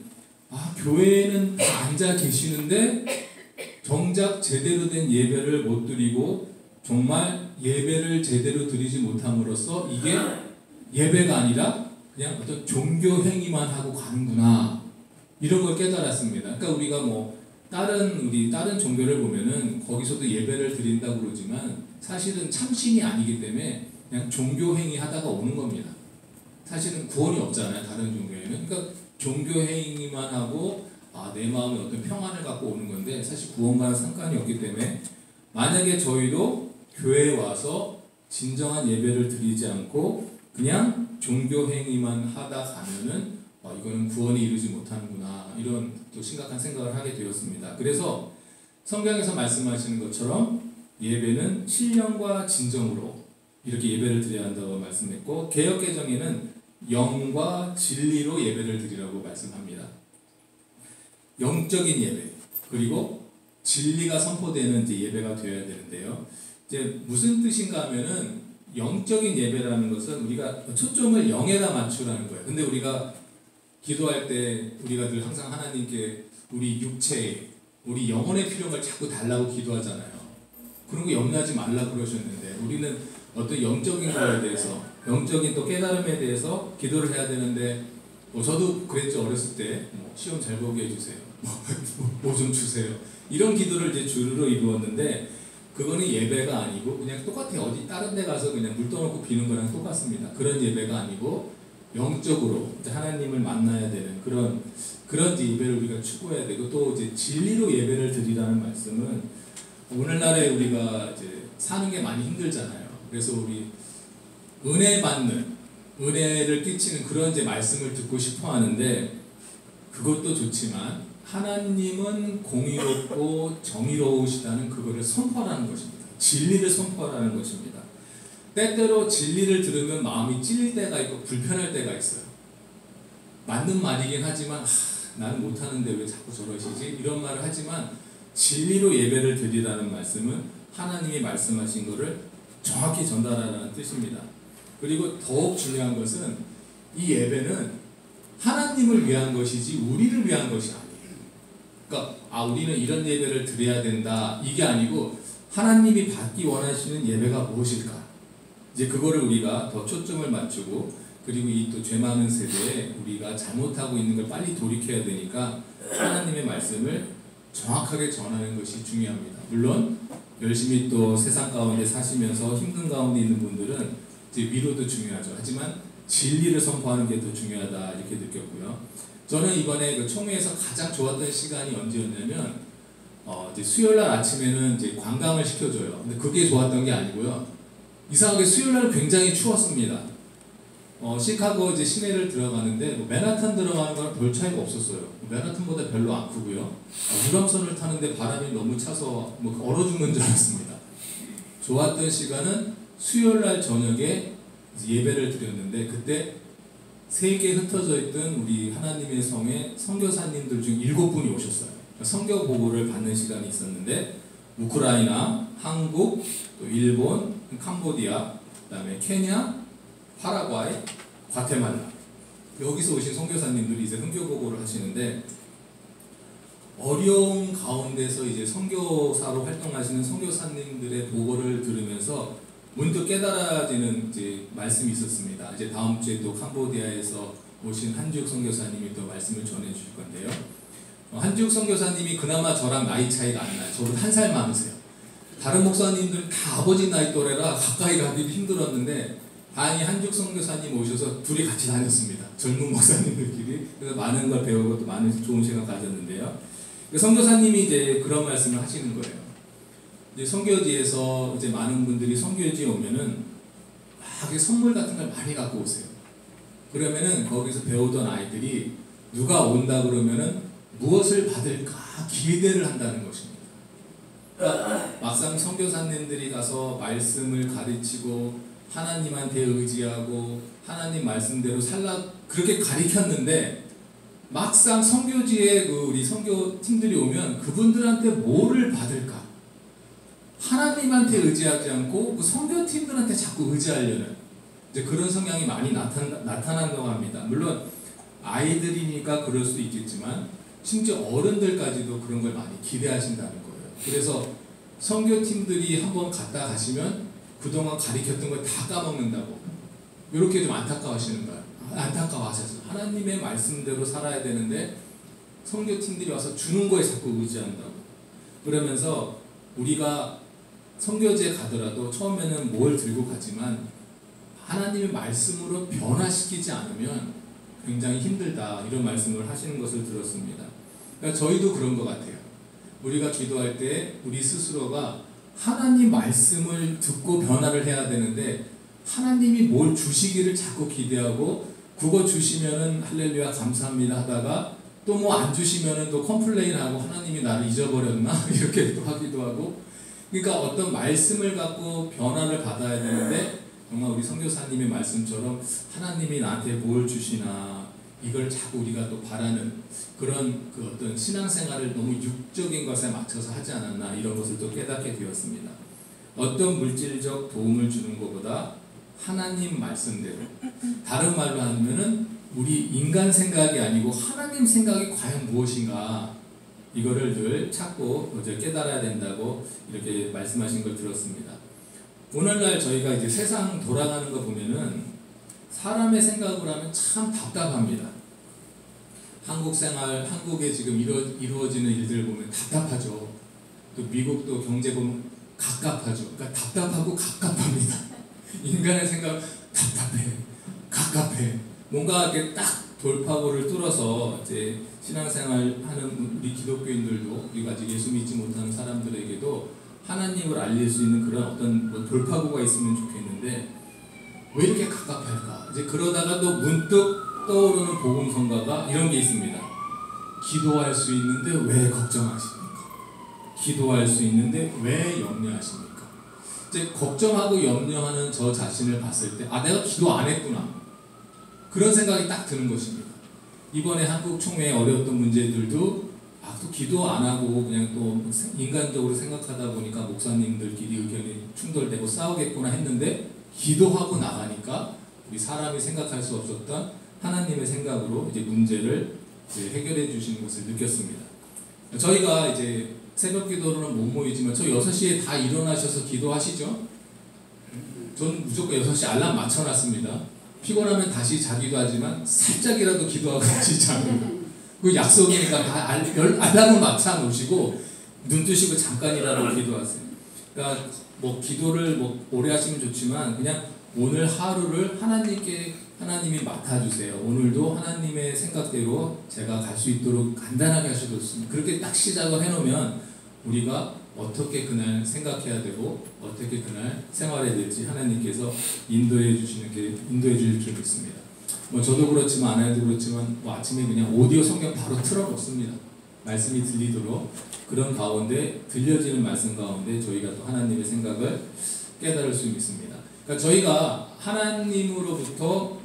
교회에는 다 앉아 계시는데 정작 제대로 된 예배를 못 드리고 정말 예배를 제대로 드리지 못함으로써 이게 예배가 아니라 그냥 어떤 종교 행위만 하고 가는구나 이런 걸 깨달았습니다. 그러니까 우리가 다른 종교를 보면은 거기서도 예배를 드린다고 그러지만 사실은 참신이 아니기 때문에 그냥 종교 행위 하다가 오는 겁니다. 사실은 구원이 없잖아요. 다른 종교에는. 그러니까 종교 행위만 하고 내 마음에 어떤 평안을 갖고 오는 건데 사실 구원과는 상관이 없기 때문에 만약에 저희도 교회에 와서 진정한 예배를 드리지 않고 그냥 종교 행위만 하다 가면은 이거는 구원에 이르지 못하는구나 이런 또 심각한 생각을 하게 되었습니다. 그래서 성경에서 말씀하시는 것처럼 예배는 신령과 진정으로 이렇게 예배를 드려야 한다고 말씀했고 개역개정에는 영과 진리로 예배를 드리라고 말씀합니다. 영적인 예배 그리고 진리가 선포되는 이제 예배가 되어야 되는데요. 이제 무슨 뜻인가 하면은 영적인 예배라는 것은 우리가 초점을 영에다 맞추라는 거예요. 근데 우리가 기도할 때 우리가 늘 항상 하나님께 우리 육체에 우리 영혼의 필요를 자꾸 달라고 기도하잖아요. 그런 거 염려하지 말라 그러셨는데 우리는 어떤 영적인 거에 대해서 영적인 또 깨달음에 대해서 기도를 해야 되는데 저도 그랬죠. 어렸을 때 시험 잘 보게 해주세요. 뭐 좀 주세요. 이런 기도를 이제 주로 이루었는데 그거는 예배가 아니고 그냥 똑같아요. 어디 다른 데 가서 그냥 물 떠놓고 비는 거랑 똑같습니다. 그런 예배가 아니고 영적으로 하나님을 만나야 되는 그런 예배를 우리가 추구해야 되고 또 이제 진리로 예배를 드리라는 말씀은 오늘날에 우리가 이제 사는 게 많이 힘들잖아요. 그래서 우리 은혜 받는 은혜를 끼치는 그런 이제 말씀을 듣고 싶어 하는데 그것도 좋지만 하나님은 공의롭고 정의로우시다는 그거를 선포하는 것입니다. 진리를 선포하는 것입니다. 때때로 진리를 들으면 마음이 찔릴 때가 있고 불편할 때가 있어요. 맞는 말이긴 하지만 나는 못하는데 왜 자꾸 저러시지? 이런 말을 하지만 진리로 예배를 드리라는 말씀은 하나님이 말씀하신 것을 정확히 전달하라는 뜻입니다. 그리고 더욱 중요한 것은 이 예배는 하나님을 위한 것이지 우리를 위한 것이 아니에요. 그러니까 우리는 이런 예배를 드려야 된다 이게 아니고 하나님이 받기 원하시는 예배가 무엇일까? 이제 그거를 우리가 더 초점을 맞추고 그리고 이 또 죄 많은 세대에 우리가 잘못하고 있는 걸 빨리 돌이켜야 되니까 하나님의 말씀을 정확하게 전하는 것이 중요합니다. 물론 열심히 또 세상 가운데 사시면서 힘든 가운데 있는 분들은 이제 위로도 중요하죠. 하지만 진리를 선포하는 게 더 중요하다 이렇게 느꼈고요. 저는 이번에 그 총회에서 가장 좋았던 시간이 언제였냐면 이제 수요일날 아침에는 이제 관광을 시켜줘요. 근데 그게 좋았던 게 아니고요. 이상하게 수요일날 굉장히 추웠습니다. 시카고 이제 시내를 들어가는데 맨하탄 들어가는 거랑 별 차이가 없었어요. 맨하탄보다 별로 안 크고요. 유람선을 타는데 바람이 너무 차서 얼어 죽는 줄 알았습니다. 좋았던 시간은 수요일날 저녁에 예배를 드렸는데 그때 세계에 흩어져 있던 우리 하나님의 성의 선교사님들 중 7분이 오셨어요. 선교 보고를 받는 시간이 있었는데 우크라이나, 한국, 또 일본, 캄보디아, 그다음에 케냐, 파라과이, 과테말라 여기서 오신 선교사님들이 이제 선교 보고를 하시는데 어려운 가운데서 이제 선교사로 활동하시는 선교사님들의 보고를 들으면서 문득 깨달아지는 이제 말씀이 있었습니다. 이제 다음 주에 또 캄보디아에서 오신 한주욱 선교사님이 또 말씀을 전해 주실 건데요. 한주욱 선교사님이 그나마 저랑 나이 차이가 안 나요. 저보다 1살 많으세요. 다른 목사님들은 다 아버지 나이 또래라 가까이 가기도 힘들었는데 다행히 한주욱 선교사님 오셔서 둘이 같이 다녔습니다. 젊은 목사님들끼리. 그래서 많은 걸 배우고 또 많은 좋은 시간 가졌는데요. 선교사님이 이제 그런 말씀을 하시는 거예요. 이제 선교지에서 이제 많은 분들이 선교지에 오면은 막 선물 같은 걸 많이 갖고 오세요. 그러면은 거기서 배우던 아이들이 누가 온다 그러면은 무엇을 받을까 기대를 한다는 것입니다. 그러니까 막상 선교사님들이 가서 말씀을 가르치고 하나님한테 의지하고 하나님 말씀대로 살라 그렇게 가르쳤는데 막상 선교지에 우리 선교팀들이 오면 그분들한테 뭐를 받을까? 하나님한테 의지하지 않고 그 선교팀들한테 자꾸 의지하려는 이제 그런 성향이 많이 나타난다고 합니다. 물론 아이들이니까 그럴 수도 있겠지만 심지어 어른들까지도 그런 걸 많이 기대하신다는 거예요. 그래서 선교팀들이 한번 갔다 가시면 그동안 가르쳤던 걸 다 까먹는다고 이렇게 좀 안타까워하시는 거예요. 안타까워하셔서 하나님의 말씀대로 살아야 되는데 선교팀들이 와서 주는 거에 자꾸 의지한다고. 그러면서 우리가 선교지에 가더라도 처음에는 뭘 들고 가지만 하나님의 말씀으로 변화시키지 않으면 굉장히 힘들다, 이런 말씀을 하시는 것을 들었습니다. 그러니까 저희도 그런 것 같아요. 우리가 기도할 때 우리 스스로가 하나님 말씀을 듣고 변화를 해야 되는데 하나님이 뭘 주시기를 자꾸 기대하고 그거 주시면은 할렐루야 감사합니다 하다가 또 뭐 안 주시면은 또 컴플레인하고 하나님이 나를 잊어버렸나 이렇게 또 하기도 하고. 그러니까 어떤 말씀을 갖고 변화를 받아야 되는데 정말 우리 선교사님의 말씀처럼 하나님이 나한테 뭘 주시나 이걸 자꾸 우리가 또 바라는 그런 그 어떤 신앙생활을 너무 육적인 것에 맞춰서 하지 않았나, 이런 것을 또 깨닫게 되었습니다. 어떤 물질적 도움을 주는 것보다 하나님 말씀대로, 다른 말로 하면은 우리 인간 생각이 아니고 하나님 생각이 과연 무엇인가, 이거를 늘 찾고 이제 깨달아야 된다고 이렇게 말씀하신 걸 들었습니다. 오늘날 저희가 이제 세상 돌아가는 거 보면은 사람의 생각으로 하면 참 답답합니다. 한국 생활, 한국에 지금 이루어지는 일들을 보면 답답하죠. 또 미국도 경제 보면 갑갑하죠. 그러니까 답답하고 갑갑합니다. 인간의 생각 답답해, 갑갑해. 뭔가 이렇게 딱 돌파구를 뚫어서 이제 신앙생활 하는 우리 기독교인들도, 우리가 아직 예수 믿지 못하는 사람들에게도 하나님을 알릴 수 있는 그런 어떤 뭐 돌파구가 있으면 좋겠는데 왜 이렇게 갑갑할까? 이제 그러다가 또 문득 떠오르는 복음성가가 이런 게 있습니다. 기도할 수 있는데 왜 걱정하십니까? 기도할 수 있는데 왜 염려하십니까? 이제 걱정하고 염려하는 저 자신을 봤을 때, 아, 내가 기도 안 했구나, 그런 생각이 딱 드는 것입니다. 이번에 한국 총회에 어려웠던 문제들도 또 기도 안 하고 그냥 또 인간적으로 생각하다 보니까 목사님들끼리 의견이 충돌되고 싸우겠구나 했는데, 기도하고 나가니까 우리 사람이 생각할 수 없었던 하나님의 생각으로 이제 문제를 이제 해결해 주시는 것을 느꼈습니다. 저희가 이제 새벽 기도로는 못 모이지만 저 6시에 다 일어나셔서 기도하시죠? 저는 무조건 6시 알람 맞춰놨습니다. 피곤하면 다시 자기도 하지만 살짝이라도 기도하고 다시 잡니다. 그 약속이니까 다 알람을 맞춰 놓으시고 눈 뜨시고 잠깐이라도 기도하세요. 그러니까 뭐 기도를 뭐 오래 하시면 좋지만 그냥 오늘 하루를 하나님이 맡아주세요. 오늘도 하나님의 생각대로 제가 갈 수 있도록 간단하게 하셔도 좋습니다. 그렇게 딱 시작을 해놓으면 우리가 어떻게 그날 생각해야 되고 어떻게 그날 생활해야 될지 하나님께서 인도해 주실 줄 믿습니다. 뭐 저도 그렇지만 아내도 그렇지만 뭐 아침에 그냥 오디오 성경 바로 틀어놓습니다. 말씀이 들리도록. 그런 가운데 들려지는 말씀 가운데 저희가 또 하나님의 생각을 깨달을 수 있습니다. 그러니까 저희가 하나님으로부터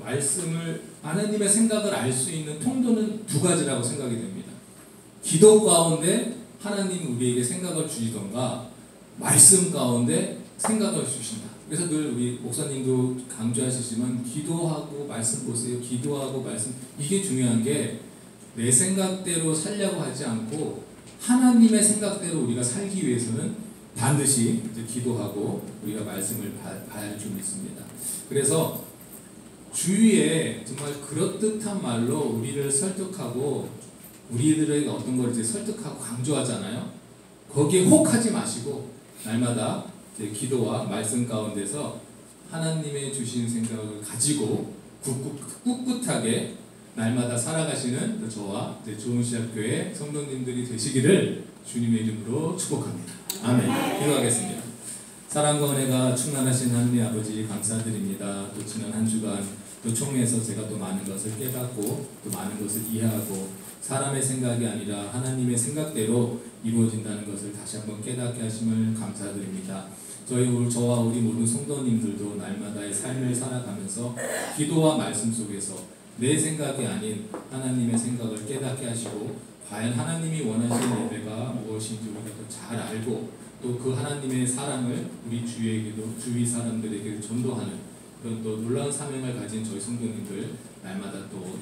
하나님의 생각을 알 수 있는 통로는 두 가지라고 생각이 됩니다. 기도 가운데 하나님 우리에게 생각을 주시던가 말씀 가운데 생각을 주신다. 그래서 늘 우리 목사님도 강조하시지만 기도하고 말씀 보세요. 기도하고 말씀, 이게 중요한 게 내 생각대로 살려고 하지 않고 하나님의 생각대로 우리가 살기 위해서는 반드시 이제 기도하고 우리가 말씀을 봐야 줄 믿습니다. 그래서 주위에 정말 그럴듯한 말로 우리를 설득하고 우리들에게 어떤 걸 이제 설득하고 강조하잖아요. 거기에 혹하지 마시고 날마다 이제 기도와 말씀 가운데서 하나님의 주신 생각을 가지고 꿋꿋하게 날마다 살아가시는 저와 좋은 시작교회 성도님들이 되시기를 주님의 이름으로 축복합니다. 아멘. 기도하겠습니다. 사랑과 은혜가 충만하신 하나님 아버지 감사드립니다. 또 지난 한 주간 또 총회에서 제가 또 많은 것을 깨닫고 또 많은 것을 이해하고 사람의 생각이 아니라 하나님의 생각대로 이루어진다는 것을 다시 한번 깨닫게 하심을 감사드립니다. 저와 우리 모든 성도님들도 날마다의 삶을 살아가면서 기도와 말씀 속에서 내 생각이 아닌 하나님의 생각을 깨닫게 하시고 과연 하나님이 원하시는 예배가 무엇인지 우리가 더 잘 알고 또 그 하나님의 사랑을 우리 주위 사람들에게 전도하는 그런 또 놀라운 사명을 가진 저희 성도님들 날마다 또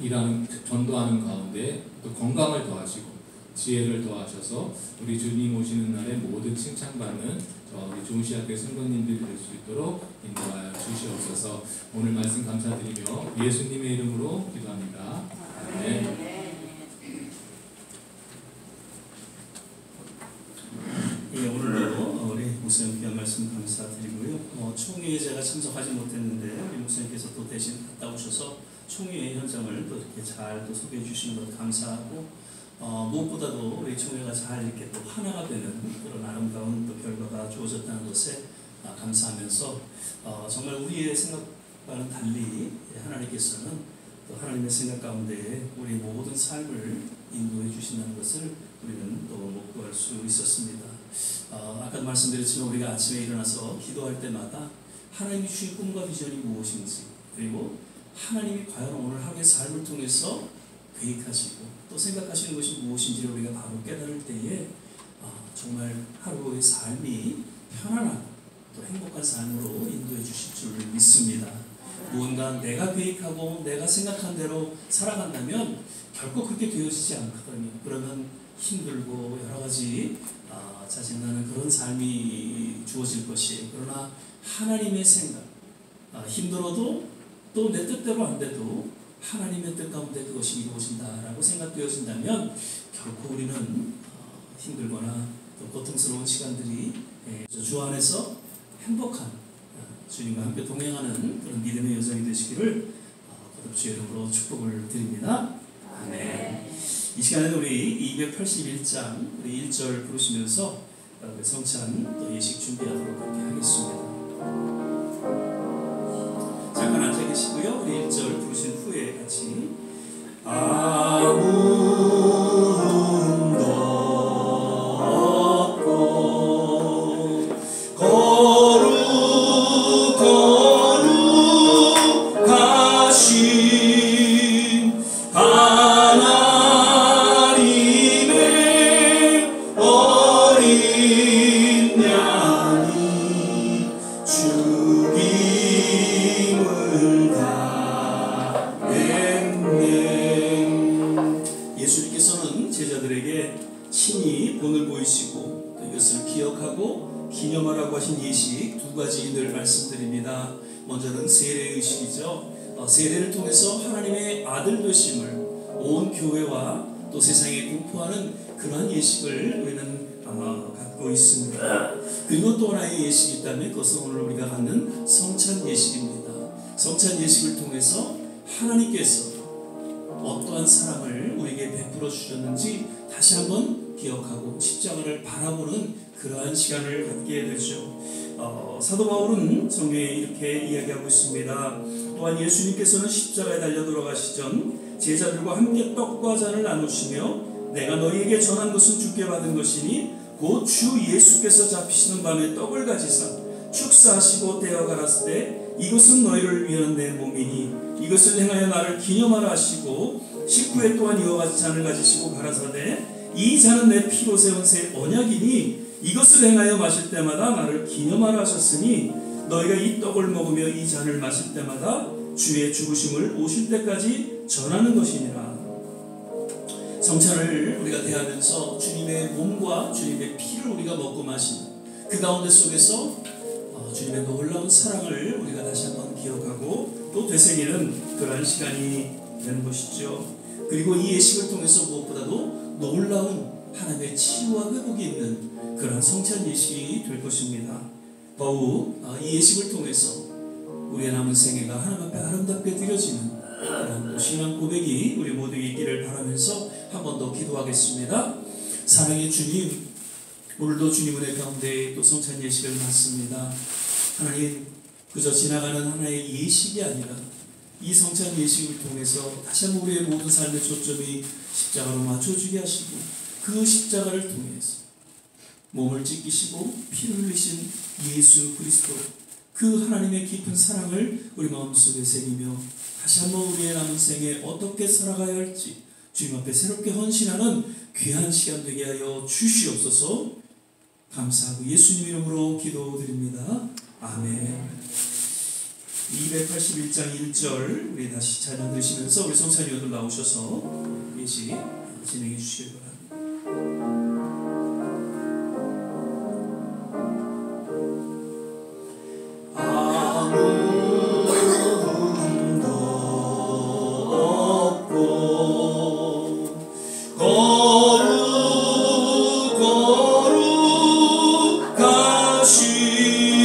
전도하는 가운데 또 건강을 더하시고 지혜를 더하셔서 우리 주님 오시는 날에 모두 칭찬받는 우리 좋은 시학교의 성도님들이 될 수 있도록 인도하여 주시옵소서. 오늘 말씀 감사드리며 예수님의 이름으로 기도합니다. 아멘. 총회에 제가 참석하지 못했는데 우리 목사님께서 또 대신 갔다 오셔서 총회 현장을 또 이렇게 잘 또 소개해 주시는 것 감사하고 무엇보다도 우리 총회가 잘 이렇게 또 하나가 되는 그런 아름다운 또 결과가 주어졌다는 것에 감사하면서 정말 우리의 생각과는 달리 하나님께서는 또 하나님의 생각 가운데 우리 모든 삶을 인도해 주신다는 것을 우리는 또 목도할 수 있었습니다. 아까도 말씀드렸지만 우리가 아침에 일어나서 기도할 때마다 하나님이 주신 꿈과 비전이 무엇인지, 그리고 하나님이 과연 오늘 하루의 삶을 통해서 계획하시고 또 생각하시는 것이 무엇인지를 우리가 바로 깨달을 때에 정말 하루의 삶이 편안하고 또 행복한 삶으로 인도해 주실 줄 믿습니다. 무언가 내가 계획하고 내가 생각한 대로 살아간다면 결코 그렇게 되어지지 않거든요. 그러면 힘들고 여러 가지 짜증나는 그런 삶이 주어질 것이에요. 그러나 하나님의 생각, 힘들어도 또 내 뜻대로 안 돼도 하나님의 뜻 가운데 그것이 이루어진다라고 생각되어진다면 결코 우리는 힘들거나 또 고통스러운 시간들이 주 안에서 행복한 주님과 함께 동행하는 그런 믿음의 여정이 되시기를 거듭 주의 이름으로 축복을 드립니다. 아멘. 이 시간에 우리 281장 우리 1절 부르시면서 성찬 또 예식 준비하도록 그렇게 하겠습니다. 잠깐 앉아 계시고요. 우리 1절 부르신 후에 같이 아무도 없고 거룩하신 하나님의 어린 양이 죽임을 당했네. 예수님께서는 제자들에게 친히 본을 보이시고 이것을 기억하고 기념하라고 하신 예식 두 가지 늘 말씀드립니다. 먼저는 세례 의식이죠. 세례를 통해서 하나님의 아들 되심을 온 교회와 또 세상에 공포하는 그러한 예식을 우리는 갖고 있습니다. 그리고 또 하나의 예식이 있다면 그것은 오늘 우리가 갖는 성찬 예식입니다. 성찬 예식을 통해서 하나님께서 어떠한 사랑을 우리에게 베풀어 주셨는지 다시 한번 기억하고 십자가를 바라보는 그러한 시간을 갖게 되죠. 사도 바울은 성경에 이렇게 이야기하고 있습니다. 또한 예수님께서는 십자가에 달려 돌아가시 전 제자들과 함께 떡과 잔을 나누시며 내가 너희에게 전한 것은 주께 받은 것이니 곧 주 예수께서 잡히시는 밤에 떡을 가지사 축사하시고 떼어 가라스 때 이것은 너희를 위한 내 몸이니 이것을 행하여 나를 기념하라 하시고 식후에 또한 이와 같이 잔을 가지시고 가라사대 이 잔은 내 피로 세운 새 언약이니 이것을 행하여 마실 때마다 나를 기념하라 하셨으니 너희가 이 떡을 먹으며 이 잔을 마실 때마다 주의 죽으심을 오실 때까지 전하는 것이니라. 성찬을 우리가 대하면서 주님의 몸과 주님의 피를 우리가 먹고 마시는 그 가운데 속에서 주님의 놀라운 사랑을 우리가 다시 한번 기억하고 또 되새기는 그러한 시간이 되는 것이죠. 그리고 이 예식을 통해서 무엇보다도 놀라운 하나님의 치유와 회복이 있는 그러한 성찬 예식이 될 것입니다. 더욱 이 예식을 통해서 우리의 남은 생애가 하나님 앞에 아름답게 드려지는 그런 신앙 고백이 우리 모두에게 있기를 바라면서 한 번 더 기도하겠습니다. 사랑의 주님, 오늘도 주님 은혜 가운데 또 성찬 예식을 맞습니다. 하나님, 그저 지나가는 하나의 예식이 아니라 이 성찬 예식을 통해서 다시 한번 우리의 모든 삶의 초점이 십자가로 맞춰주게 하시고 그 십자가를 통해서 몸을 찢기시고 피를 흘리신 예수 그리스도 그 하나님의 깊은 사랑을 우리 마음속에 새기며 다시 한번 우리의 남은 생에 어떻게 살아가야 할지 주님 앞에 새롭게 헌신하는 귀한 시간 되게 하여 주시옵소서. 감사하고 예수님 이름으로 기도드립니다. 아멘. 281장 1절 우리 다시 찬양 드시면서 우리 성찬위원들 나오셔서 예식 진행해 주시기 바랍니다.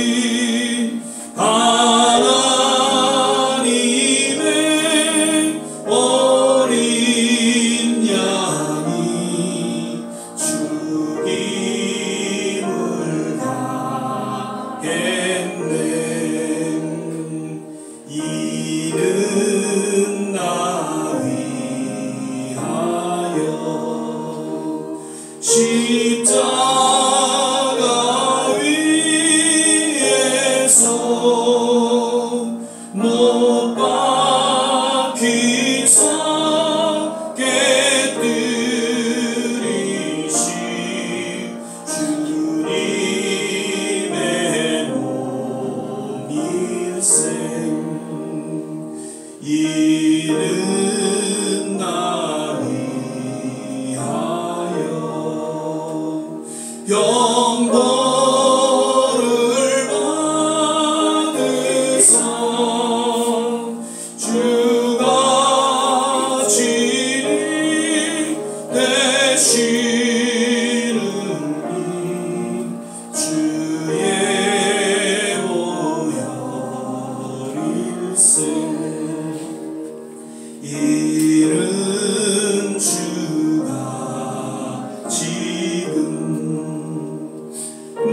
거룩하신 되시는 주의 보혈일세 이른 주가 지금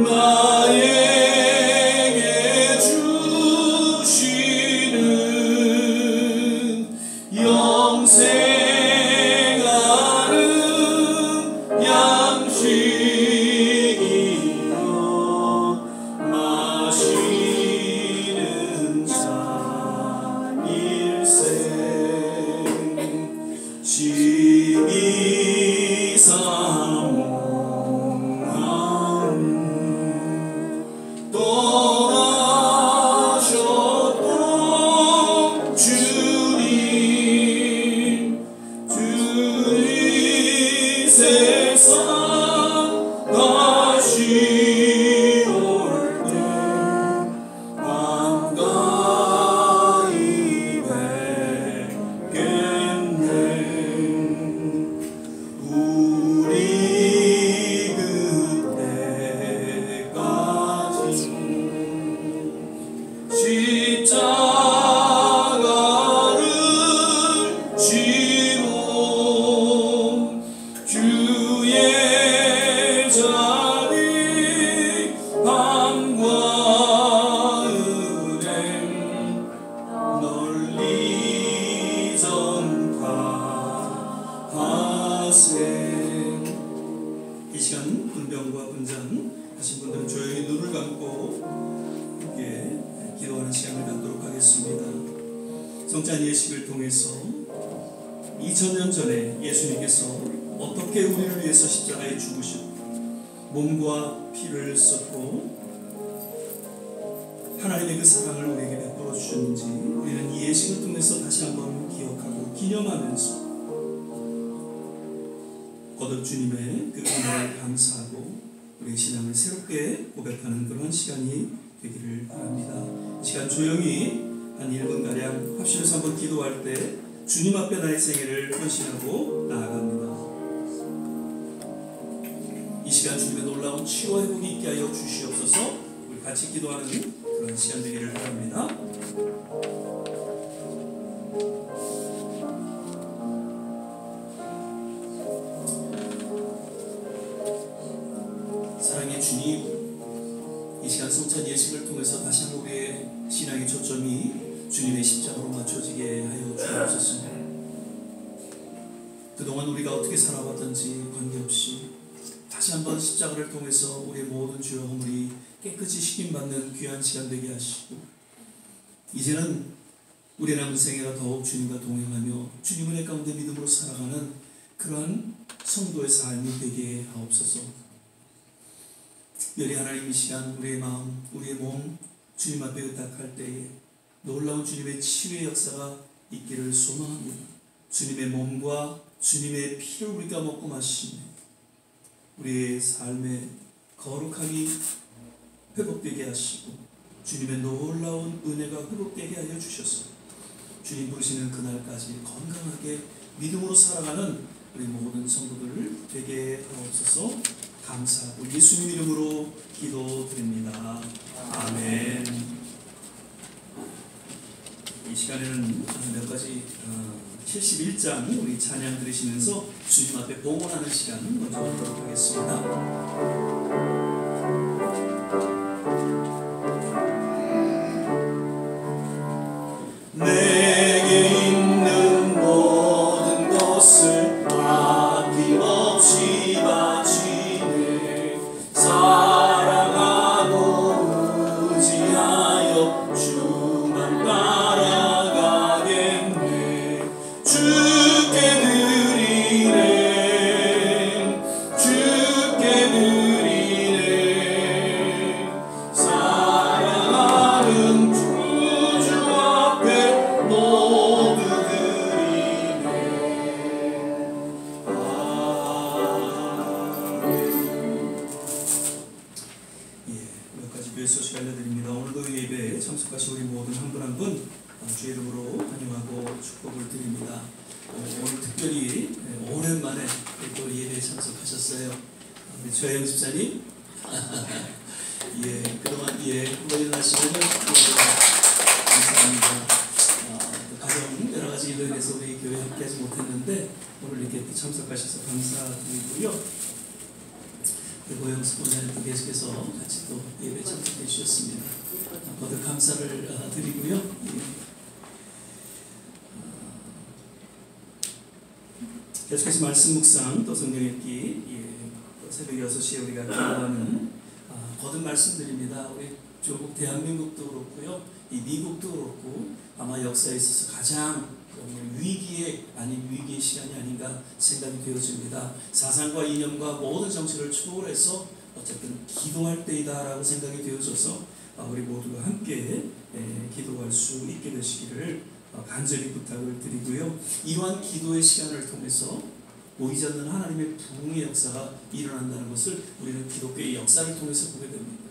나에게 주시는 영생하는 양식이여 마시는 잔일세 지미사몽하는 떠나셨던 주님 세상 다시 올 때 반가이 뵙겠네 우리 그때까지 십자가를 지고 주의 자비 함과 은행 널리 전파하세 이 시간 분병과 분장 하신 분들은 조용히 눈을 감고 함께 기도하는 시간을 갖도록 하겠습니다. 성찬 예식을 통해서 2000년 전에 예수님께서 어떻게 우리를 위해서 십자가에 죽으시고 몸과 피를 쏟고 하나님의 그 사랑을 우리에게 베풀어 주셨는지 우리는 이 예식을 통해서 다시 한번 기억하고 기념하면서 거듭 주님의 그 은혜를 감사하고 우리의 신앙을 새롭게 고백하는 그런 시간이 되기를 바랍니다. 이 시간 조용히 한 1분가량 합심해서 한번 기도할 때 주님 앞에 나의 생애를 헌신하고 나아갑니다. 이 시간 주님의 놀라운 치유와 회복이 있게 하여 주시옵소서. 우리 같이 기도하는 그런 시간 되기를 바랍니다. 사랑의 주님, 이 시간 성찬 예식을 통해서 다시 한번 우리의 신앙의 초점이 주님의 십자가로 맞춰지게 하여 주옵소서. 그동안 우리가 어떻게 살아왔던지 관계없이 다시 한번 십자가를 통해서 우리의 모든 죄와 허물이 깨끗이 씻김받는 귀한 시간 되게 하시고 이제는 우리의 남은 생애가 더욱 주님과 동행하며 주님 은혜 가운데 믿음으로 살아가는 그러한 성도의 삶이 되게 하옵소서. 특별히 하나님 이 시간 우리의 마음, 우리의 몸 주님 앞에 의탁할 때에 놀라운 주님의 치유의 역사가 있기를 소망합니다. 주님의 몸과 주님의 피를 우리가 먹고 마시며 우리의 삶의 거룩함이 회복되게 하시고 주님의 놀라운 은혜가 회복되게 하여 주셔서 주님 부르시는 그날까지 건강하게 믿음으로 살아가는 우리 모든 성도들을 되게 하옵소서. 감사하고 예수님 이름으로 기도드립니다. 아멘. 이 시간에는 몇 가지 71장 우리 찬양 들으시면서 주님 앞에 봉헌하는 시간 먼저 하도록 하겠습니다. 내게 있는 모든 것을 아낌없이 바치네. 사랑하고 의지하여 주만 따라가겠네. 주께 드리네. 주께 드리네. 사랑하는 주 앞에 모두 드리네. 몇 가지 교회 소식 알려드립니다. 오늘도 예배에 참석하신 우리 모든 한 분 한 분 주의 이름으로 환영하고 축복을 드립니다. 오늘 특별히 오랜만에 또 예배 예배에 참석하셨어요. 우리 최영 집사님, 예, 그동안 후보일 하시면 감사합니다. 또 가정 여러 가지 일로 인해서 우리 교회 함께하지 못했는데 오늘 이렇게 또 참석하셔서 감사드리고요. 고영수 본사님도 계속해서 같이 또 예배 참석해 주셨습니다. 거듭 감사를 드리고요. 계속해서 말씀 묵상 또 성경 읽기 새벽 6시에 우리가 기도하는 거듭 말씀드립니다. 우리 조국 대한민국도 그렇고요. 이 미국도 그렇고 아마 역사에 있어서 가장 위기의 시간이 아닌가 생각이 되어집니다. 사상과 이념과 모든 정치를 초월해서 어쨌든 기도할 때이다라고 생각이 되어져서 우리 모두가 함께 기도할 수 있게 되시기를 간절히 부탁을 드리고요. 이러한 기도의 시간을 통해서 보이지 않는 하나님의 부흥의 역사가 일어난다는 것을 우리는 기독교의 역사를 통해서 보게 됩니다.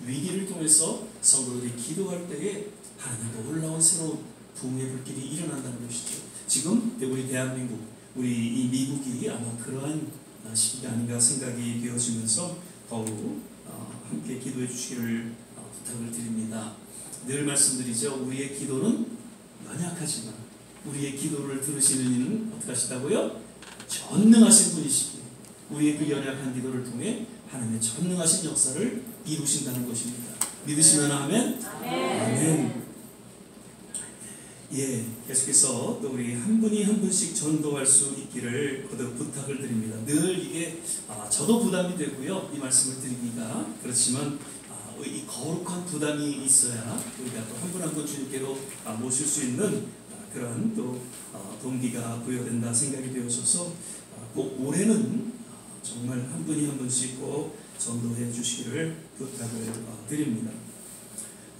위기를 통해서 성도들이 기도할 때에 하나님의 놀라운 새로운 부흥의 불길이 일어난다는 것이죠. 지금 우리 대한민국, 우리 이 미국이 아마 그러한 시기가 아닌가 생각이 되어지면서 더욱 함께 기도해 주시기를 부탁을 드립니다. 늘 말씀드리죠. 우리의 기도는 연약하지만 우리의 기도를 들으시는 이는 어떻게 하시다고요? 전능하신 분이시기에 우리의 그 연약한 기도를 통해 하나님의 전능하신 역사를 이루신다는 것입니다. 믿으시면 아멘? 아멘. 예, 계속해서 또 우리 한 분이 한 분씩 전도할 수 있기를 거듭 부탁을 드립니다. 늘 이게 저도 부담이 되고요. 이 말씀을 드리기가 그렇지만 이 거룩한 부담이 있어야 우리가 또 한 분 한 분 주님께로 모실 수 있는 그런 또 동기가 부여된다 생각이 되어져서 꼭 올해는 정말 한 분이 한 분씩 꼭 전도해 주시기를 부탁을 드립니다.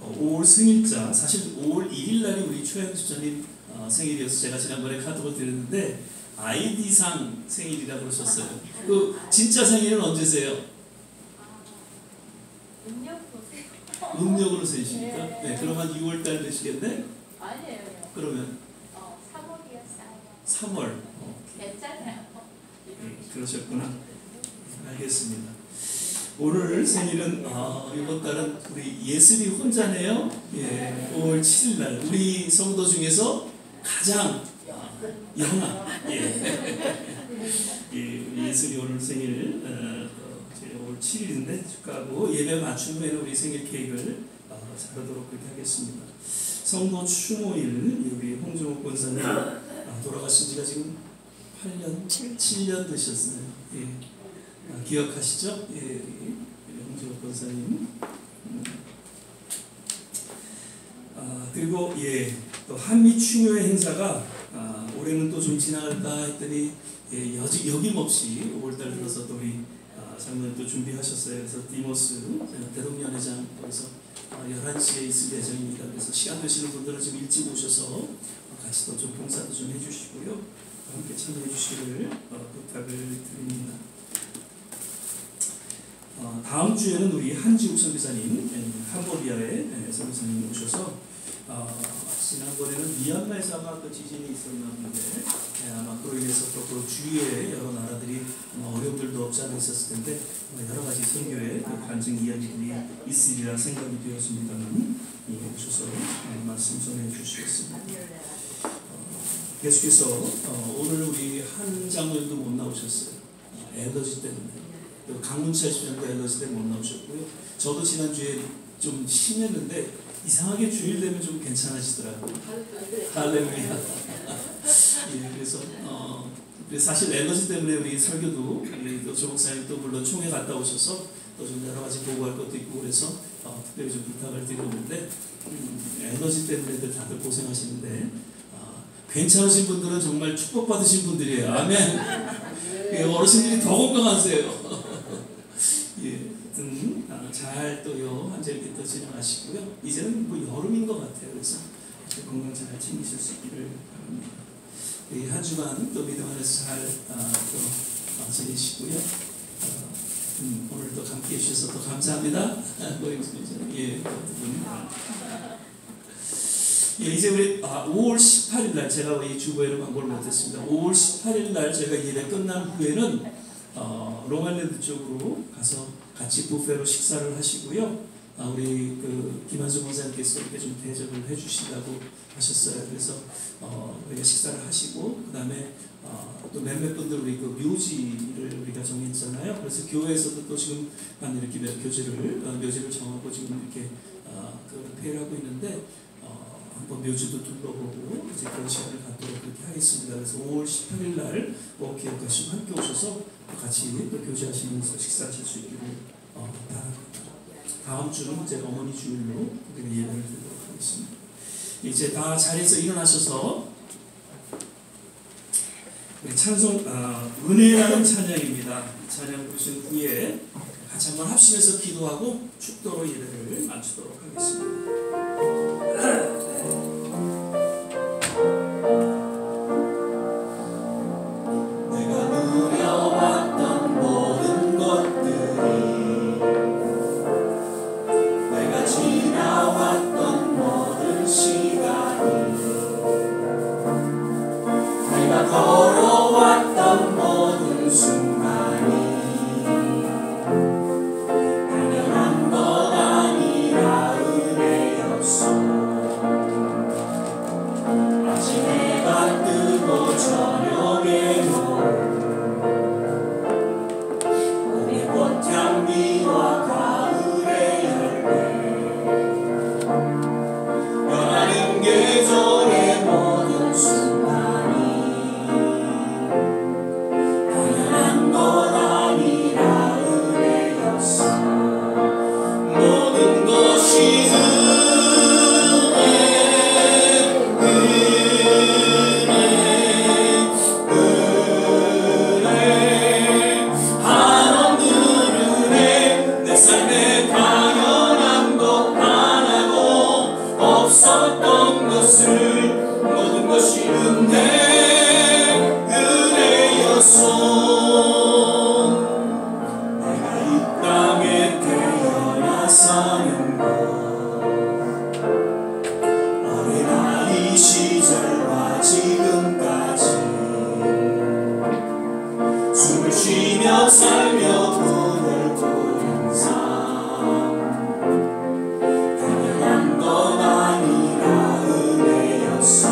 5월 생일자, 사실 5월 1일 날이 우리 최영 집사님 생일이어서 제가 지난번에 카톡을 드렸는데 아이디상 생일이라고 그러셨어요. 그 진짜 생일은 언제세요? 음력으로 세시니까? 네, 그러면 6월달 되시겠네? 아니에요. 그러면 3월이었어요. 3월. 괜찮아요. 네, 그러셨구나. 알겠습니다. 오늘 생일은 이번 달은 우리 예슬이 혼자네요. 예, 5월 7일 날 우리 성도 중에서 가장 영아. 우리 예슬이 오늘 생일 5월 7일인데 축하하고 예배 마친 후에는 우리 생일 케이크를 자르도록 그렇게 하겠습니다. 성도 추모일 우리 홍종욱 권사님 돌아가신 지가 지금 7년 되셨어요. 예. 기억하시죠? 예, 홍종욱 권사님. 그리고 또 한미 추모의 행사가 올해는 또 좀 지나갈까 했더니 여김없이 5월달 들어서 또 우리 장로님 또 준비하셨어요. 그래서 디모스 대동연회장 거기서 11시에 있을 예정입니다. 그래서 시간 되시는 분들은 좀 일찍 오셔서 같이 또 좀 봉사도 좀 해주시고요. 함께 참여해 주시기를 부탁을 드립니다. 다음 주에는 우리 한지욱 선교사님, 캄보디아의 선교사님 오셔서 지난번에는 미얀마에서 아마 그 지진이 있었는데 아마 그로 인해서 또 그 주위의 여러 나라들이 어려움들도 없지 않아 있었을 텐데 여러 가지 선교의 간증 이야기들이 있으리라 생각이 되었습니다만 오셔서 말씀 전해 주시겠습니다. 계속해서 오늘 우리 한 장로님도 못 나오셨어요. 엘러지 때문에. 강문철 집사님도 엘러지 때문에 못 나오셨고요. 저도 지난주에 좀 심했는데 이상하게 주일 되면 좀 괜찮아지더라고요. 할렐루야. 그래서 사실 엘러지 때문에 우리 설교도 우리 조 목사님 또 물론 총회 갔다 오셔서 또 좀 여러 가지 보고할 것도 있고 그래서 특별히 좀 부탁을 드렸는데 엘러지 때문에들 다들 고생하시는데 괜찮으신 분들은 정말 축복받으신 분들이에요. 아멘. 어르신들이 더 건강하세요. 잘 또요 한 주일 또 진행하시고요. 이제는 뭐 여름인 것 같아요. 그래서 건강 잘 챙기실 수 있기를 바랍니다. 한 주간 또 믿음 안에서 잘 지내시고요. 오늘도 함께 해주셔서 또 감사합니다. 이제 우리 5월 18일 날 제가 이 주보회를 광고를 못했습니다. 5월 18일 날 제가 예배 끝난 후에는 롱아일랜드 쪽으로 가서 같이 뷔페로 식사를 하시고요. 우리 김한수 목사님께서 이렇게 좀 대접을 해주신다고 하셨어요. 그래서 우리가 식사를 하시고 그 다음에 또 몇몇 분들 우리 묘지를 우리가 정했잖아요. 그래서 교회에서도 또 지금 이렇게 묘지를 정하고 지금 이렇게 회의를 하고 있는데 한번 묘지도 둘러보고 이제 그런 시간을 갖도록 그렇게 하겠습니다. 그래서 5월 18일 날 기억하시고 함께 오셔서 같이 또 교제하시면서 식사하실 수 있기를 바랍니다. 다음 주는 이제 어머니 주일로 우리가 예배를 드리도록 하겠습니다. 이제 다 자리에서 일어나셔서 우리 찬송 은혜라는 찬양입니다. 찬양 부르신 후에 같이 한번 합심해서 기도하고 축도로 예배를 마치도록 하겠습니다. 걸어왔던 모든 순간이 당연한 것 아니라 은혜였어. 아침 해가 뜨고 저녁에 봄의 꽃향기와 가을의 열매 변하는 계절의 모든 순간이 당연한 것 아니라 은혜였어. 모든 것이 은혜 한없는 은혜 내 삶에 당연한 것 하나도 없었던 것을 모든 것이 은혜였어. 내가 이 땅에 태어나 사는 것 어린아이 시절과 지금까지 숨을 쉬며 살며 꿈을 꾸는 삶 당연한 것 아니라 은혜였어.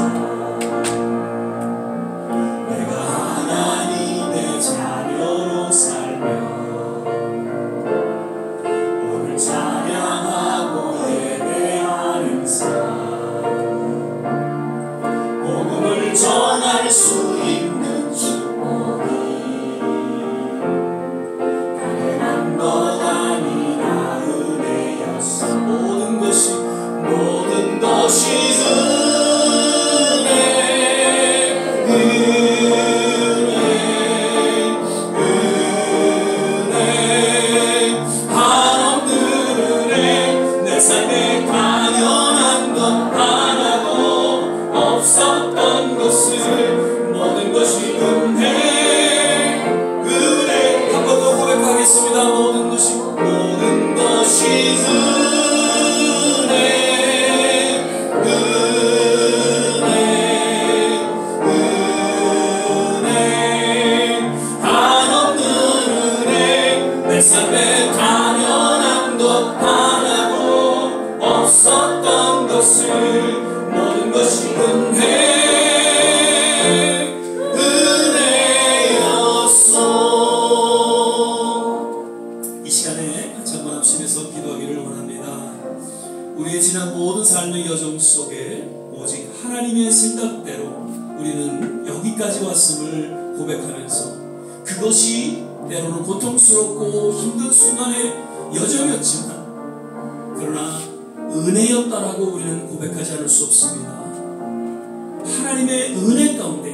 내가 하나님의 자녀로 살며 오늘 찬양하고 예배하는 삶 복음을 전할 수 있는 축복이 당연한 것 아니라 은혜였어. 모든 것이 은혜 한없는 은혜 내 삶에 당연한 것 하나도 없었던 것을 모든 것이 은혜 한 번 더 고백하겠습니다. 모든 것이 은혜 한없는 은혜 내 삶에 당연한 것 하나도 없었던 것을 모든 것이 은혜였어. 이 시간에 같이 한번 합심해서 기도하기를 원합니다. 우리의 지난 모든 삶의 여정 속에 오직 하나님의 생각대로 우리는 여기까지 왔음을 고백하면서 그것이 때로는 고통스럽고 힘든 순간의 여정이었지만 그러나 은혜였다라고 우리는 고백하지 않을 수 없습니다. 하나님의 은혜 가운데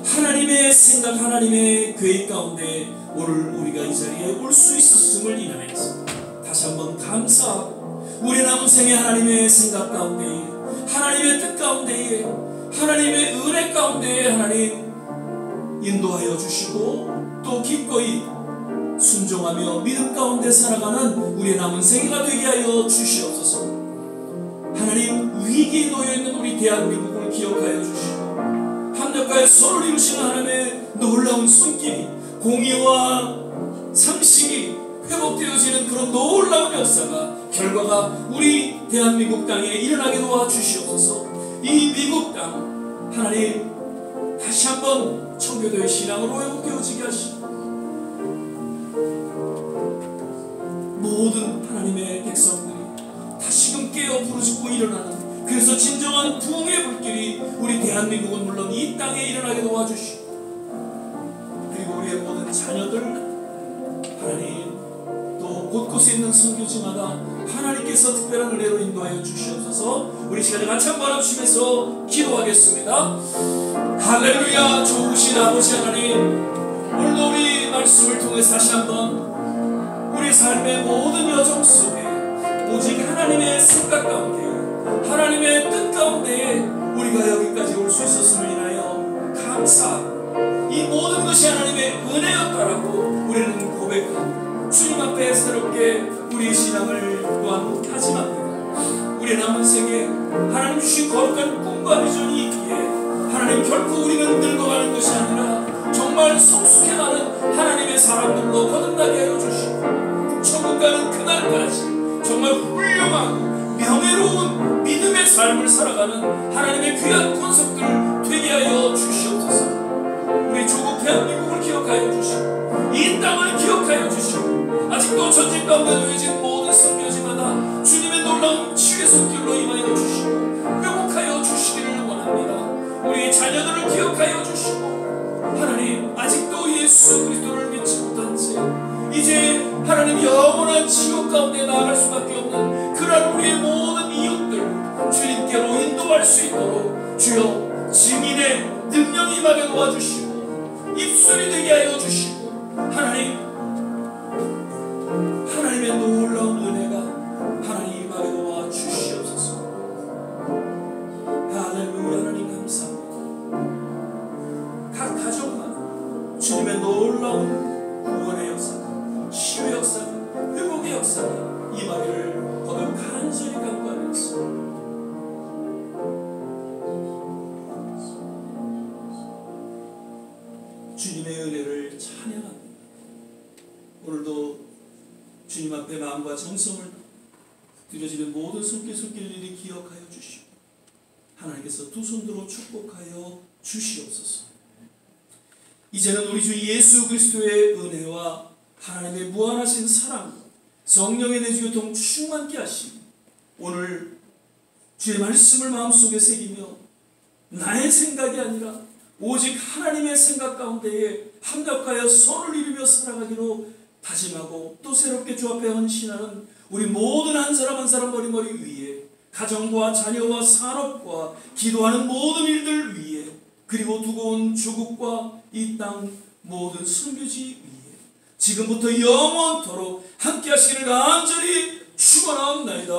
하나님의 생각 하나님의 계획 가운데 오늘 우리가 이 자리에 올 수 있었음을 인하여서 다시 한번 감사하고 우리 남은 생애 하나님의 생각 가운데 하나님의 뜻 가운데 하나님의 은혜 가운데 하나님 인도하여 주시고 또 기꺼이 순종하며 믿음 가운데 살아가는 우리의 남은 생애가 되게 하여 주시옵소서. 하나님 위기에 놓여있는 우리 대한민국을 기억하여 주시고 합력하여 서로 이루시는 하나님의 놀라운 손길이 공의와 상식이 회복되어지는 그런 놀라운 역사가 결과가 우리 대한민국 땅에 일어나게 도와주시옵소서. 이 미국 땅 하나님 다시 한번 청교도의 신앙으로 회복되어지게 하시고 모든 하나님의 백성들이 다시금 깨어 부르짖고 일어나는, 그래서 진정한 부흥의 불길이 우리 대한민국은 물론 이 땅에 일어나게 도와주시고, 그리고 우리의 모든 자녀들 하나님 또 곳곳에 있는 선교지마다 하나님께서 특별한 은혜로 인도하여 주시옵소서. 우리 시간에 같이 한번 합심해서 기도하겠습니다. 할렐루야. 좋으신 아버지 하나님, 오늘도 우리 말씀을 통해서 다시 한번 우리 삶의 모든 여정 속에 오직 하나님의 생각 가운데, 하나님의 뜻 가운데 우리가 여기까지 올 수 있었음을 인하여 감사하고, 이 모든 것이 하나님의 은혜였다라고 우리는 고백하고 주님 앞에 새롭게 우리의 신앙을 또한 다짐합니다. 우리의 남은 생에 하나님 주신 거룩한 꿈과 비전이 있기에 하나님 결코 우리는 늙어가는 것이 아니라 정말 성숙해가는 하나님의 사람들로 거듭나게 하여 주시고, 천국 가는 그날까지 정말 훌륭하고 명예로운 믿음의 삶을 살아가는 하나님의 귀한 권속들 되게 하여 주시옵소서. 우리 조국 대한민국을 기억하여 주시고, 이 땅을 기억하여 주시고, 아직도 전쟁 가운데 놓여진 모든 선교지마다 주님의 놀라운 치유의 손길로 임하여 주시고 회복하여 주시기를 원합니다. 우리 자녀들을 기억하여 주시고, 하나님 아직도 예수 그리스도를 믿지 못한 채 이제 하나님 영원한 지옥 가운데 나아갈 수밖에 없는 그런 우리의 모든 이웃들 주님께로 인도할 수 있도록 주여 증인의 능력이 임하게 도와주시고 입술이 되게 하여 주시고, 하나님의 놀라운 은혜가 하나님 임하게 도와주시옵소서. 할렐루야. 하나님 감사합니다. 각 가정마다 주님의 놀라운 구원의 역사가, 치유의 역사가, 회복의 역사가 임하기를 거듭 간절히 간구하면서 주님의 은혜를 찬양합니다. 오늘도 주님 앞에 마음과 정성을 드려지는 모든 손길손길들이 기억하여 주시고 하나님께서 두 손으로 축복하여 주시옵소서. 이제는 우리 주 예수 그리스도의 은혜와 하나님의 무한하신 사랑, 성령의 내주교통 충만케 하시고, 오늘 주의 말씀을 마음속에 새기며 나의 생각이 아니라 오직 하나님의 생각 가운데에 합력하여 선을 이루며 살아가기로 다짐하고 또 새롭게 주 앞에 헌신하는 우리 모든 한 사람 한 사람 머리머리 위에, 가정과 자녀와 산업과 기도하는 모든 일들 위에, 그리고 두고 온 조국과 이 땅 모든 선교지 위에 지금부터 영원토록 함께 하시기를 간절히 축원하옵나이다.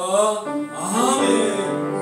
아멘.